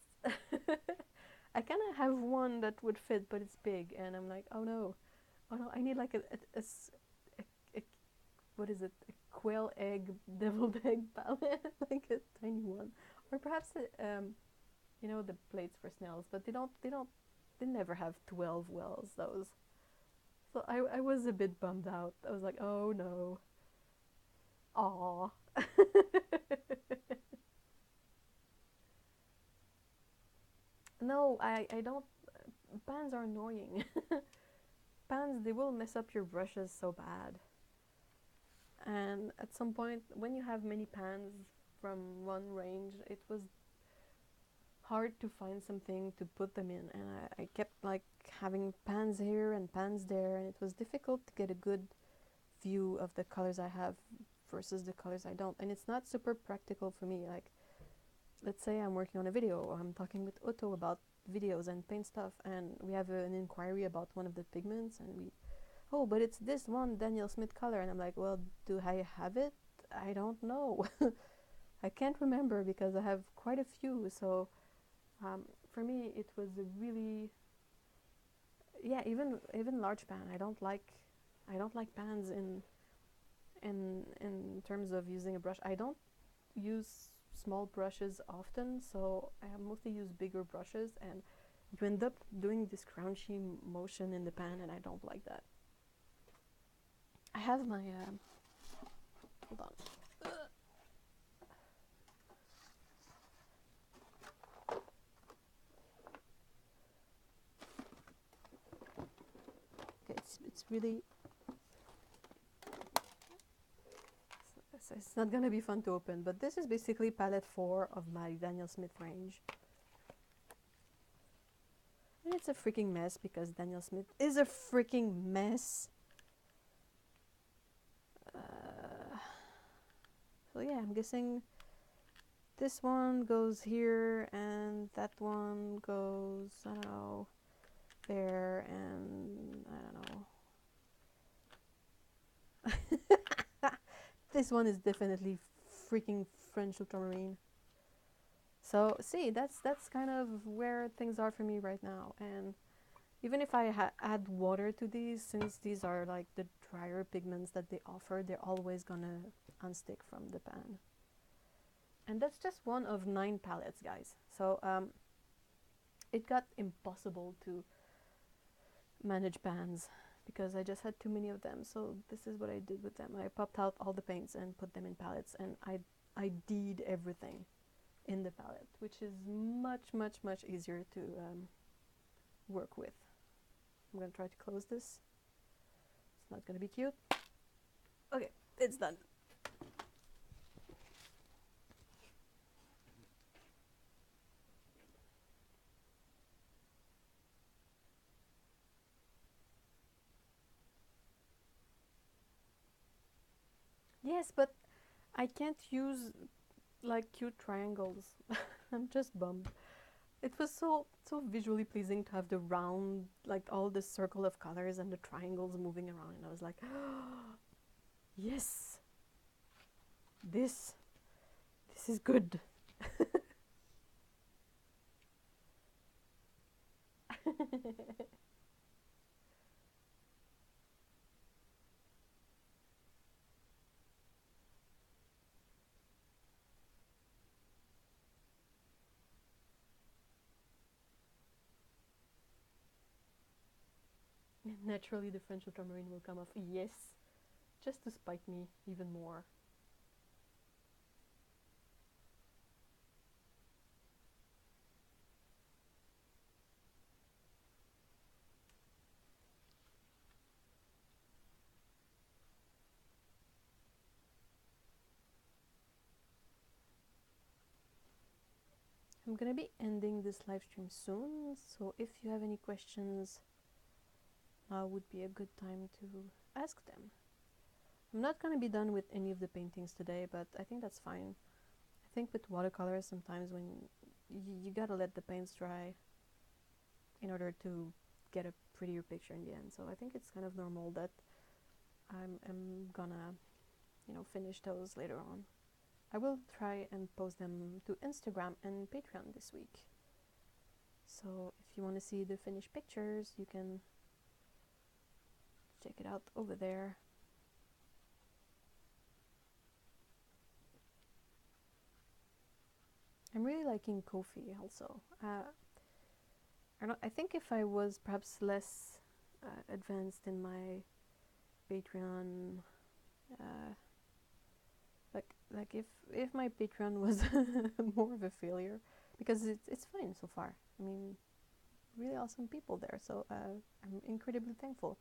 I kind of have one that would fit, but it's big, and I'm like, oh no, I need like a what is it, a quail egg deviled egg palette, like a tiny one, or perhaps you know, the plates for snails, but they never have 12 wells, those. So I was a bit bummed out. I was like, oh no, aw. No, I don't. Pans are annoying. Pans, they will mess up your brushes so bad. And at some point, when you have many pans from one range, it was hard to find something to put them in. And I kept like having pans here and pans there, and it was difficult to get a good view of the colors I have versus the colors I don't. And it's not super practical for me. Like, let's say I'm working on a video, or I'm talking with Otto about videos and paint stuff, and we have an inquiry about one of the pigments, and oh, but it's this one Daniel Smith color, and I'm like, well, do I have it? I don't know. I can't remember because I have quite a few. So for me, it was a really, yeah, even large pan. I don't like pans in terms of using a brush. I don't use small brushes often, so I mostly use bigger brushes, and you end up doing this crunchy motion in the pan, and I don't like that. I have my hold on. Okay, it's really, it's not gonna be fun to open, but this is basically palette 4 of my Daniel Smith range. And it's a freaking mess because Daniel Smith is a freaking mess. So yeah, I'm guessing this one goes here and that one goes, I don't know, there, and I don't know. This one is definitely freaking French ultramarine. So see, that's kind of where things are for me right now. And even if I add water to these, since these are like the drier pigments that they offer, they're always gonna unstick from the pan. And that's just one of 9 palettes, guys. So it got impossible to manage pans because I just had too many of them. So this is what I did with them. I popped out all the paints and put them in palettes, and I did everything in the palette, which is much easier to work with. I'm gonna try to close this. It's not gonna be cute. Okay, it's done. Yes, but I can't use like cute triangles. I'm just bummed. It was so visually pleasing to have the round, like all the circle of colors and the triangles moving around, and I was like, yes, this is good. Naturally, the French ultramarine will come off. Yes, just to spite me even more. I'm gonna be ending this live stream soon, so if you have any questions, now would be a good time to ask them. I'm not gonna be done with any of the paintings today, but I think that's fine. I think with watercolors, sometimes when you gotta let the paints dry in order to get a prettier picture in the end. So I think it's kind of normal that I'm gonna, finish those later on. I will try and post them to Instagram and Patreon this week. So if you want to see the finished pictures, you can check it out over there. I'm really liking Ko-fi also. I think if I was perhaps less advanced in my Patreon, like if my Patreon was more of a failure, because it's fine so far. I mean, really awesome people there, so I'm incredibly thankful.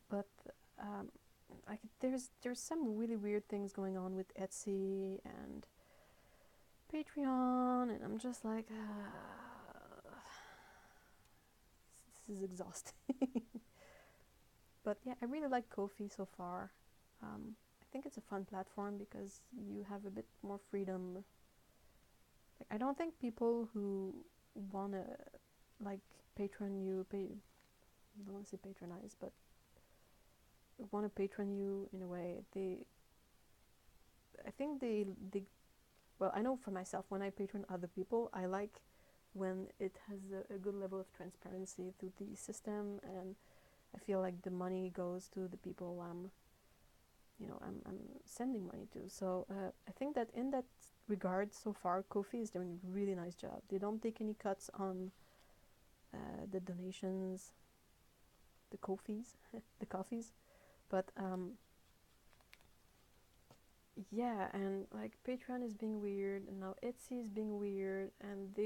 But like there's some really weird things going on with Etsy and Patreon, and I'm just like, this is exhausting. But yeah, I really like Ko-fi so far. I think it's a fun platform because you have a bit more freedom. Like, I don't think people who wanna like patron you, I don't want to say patronize, but want to patron you in a way. I think well, I know for myself, when I patron other people, I like when it has a good level of transparency through the system, and I feel like the money goes to the people I'm sending money to. So I think that in that regard, so far, Ko-fi is doing a really nice job. They don't take any cuts on the donations, the Ko-fis, the coffees, but yeah, and like Patreon is being weird, and now Etsy is being weird, and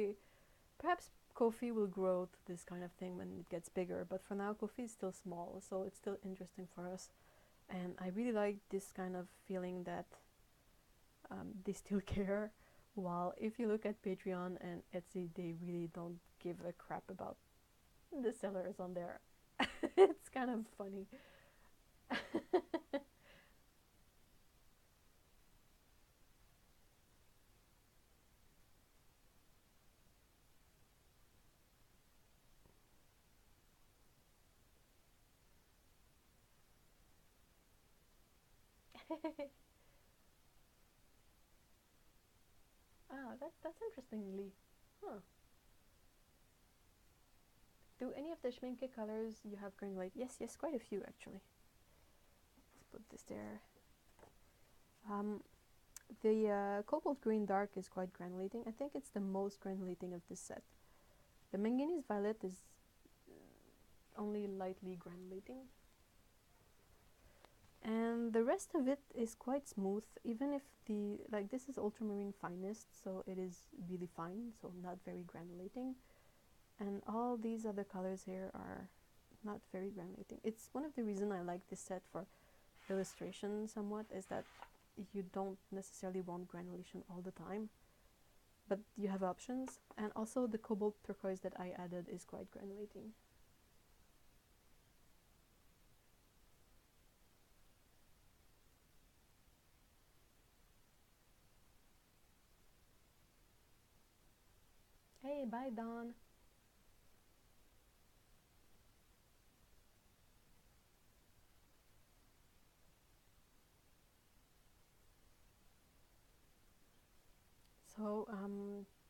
perhaps Ko-fi will grow to this kind of thing when it gets bigger. But for now, Ko-fi is still small, so it's still interesting for us. And I really like this kind of feeling that they still care. While if you look at Patreon and Etsy, they really don't give a crap about the sellers on there. It's kind of funny. That's interesting, Lee. Huh. Do any of the Schmincke colors you have granulate? Yes, quite a few actually. Let's put this there. The cobalt green dark is quite granulating. I think it's the most granulating of this set. The manganese violet is only lightly granulating. And the rest of it is quite smooth, even if this is ultramarine finest, so it is really fine, so not very granulating. And all these other colors here are not very granulating. It's one of the reasons I like this set for illustration somewhat, is that you don't necessarily want granulation all the time, but you have options. And also the cobalt turquoise that I added is quite granulating. Hey, bye Dawn. So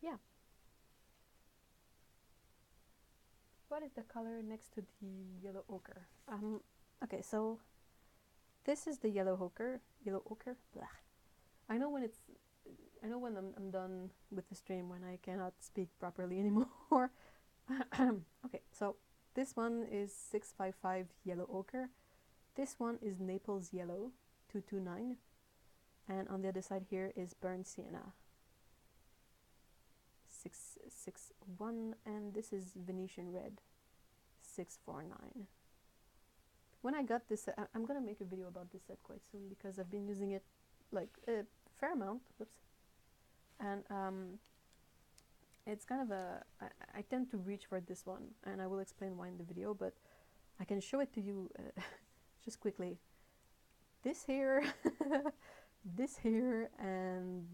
yeah, what is the color next to the yellow ochre? Okay, so this is the yellow ochre. Blah. I know when I'm done with the stream, when I cannot speak properly anymore. Okay, so this one is 655 yellow ochre. This one is Naples yellow 229, and on the other side here is burnt sienna 661, and this is Venetian red 649. When I got this, I'm gonna make a video about this set quite soon because I've been using it like a fair amount. Whoops. And it's kind of I tend to reach for this one, and I will explain why in the video, but I can show it to you just quickly. This here, this here, and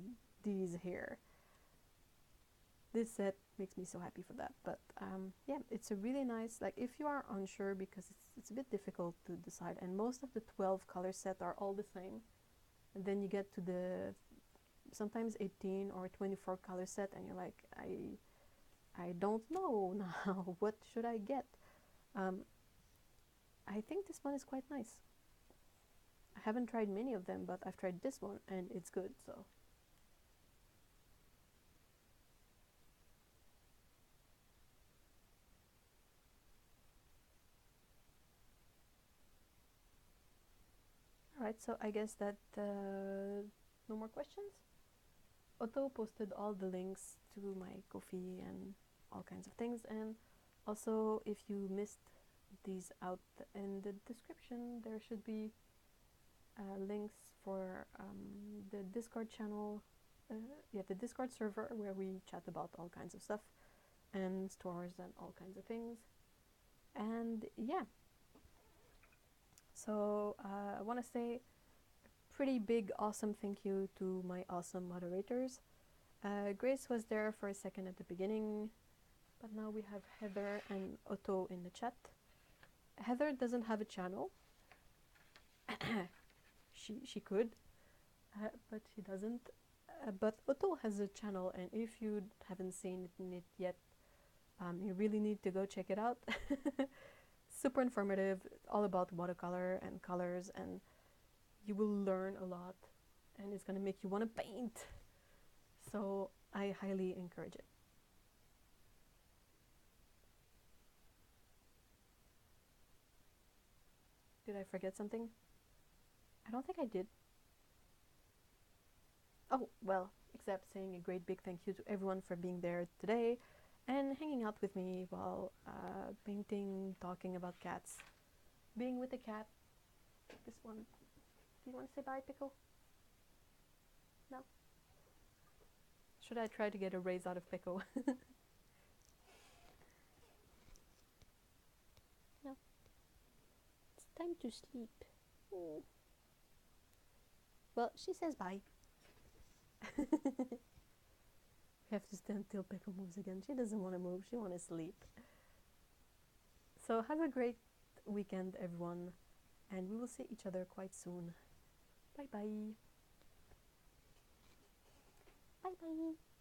these here. This set makes me so happy for that. But yeah, it's a really nice, like if you are unsure, because it's a bit difficult to decide, and most of the 12 color set are all the same, and then you get to the sometimes 18 or 24 color set, and you're like, I don't know now. What should I get? I think this one is quite nice. I haven't tried many of them, but I've tried this one and it's good. So alright, so I guess that no more questions. Otto posted all the links to my Ko-fi and all kinds of things, and also if you missed these out in the description, there should be links for the Discord channel, the Discord server where we chat about all kinds of stuff, and stores and all kinds of things. And yeah, so I want to say a pretty big awesome thank you to my awesome moderators. Grace was there for a second at the beginning, But now we have Heather and Otto in the chat. Heather doesn't have a channel. she could, but she doesn't. But Otto has a channel, and if you haven't seen it yet, you really need to go check it out. Super informative, all about watercolor and colors, and you will learn a lot, and it's gonna make you want to paint. So I highly encourage it. Did I forget something? I don't think I did. Oh, well, except saying a great big thank you to everyone for being there today and hanging out with me while painting, talking about cats, being with the cat. This one. Do you want to say bye, Pickle? No? Should I try to get a raise out of Pickle? No. It's time to sleep. Oh. Well, she says bye. We have to stand till Pickle moves again. She doesn't want to move. She wants to sleep. So have a great weekend, everyone. And we will see each other quite soon. Bye-bye. Bye-bye.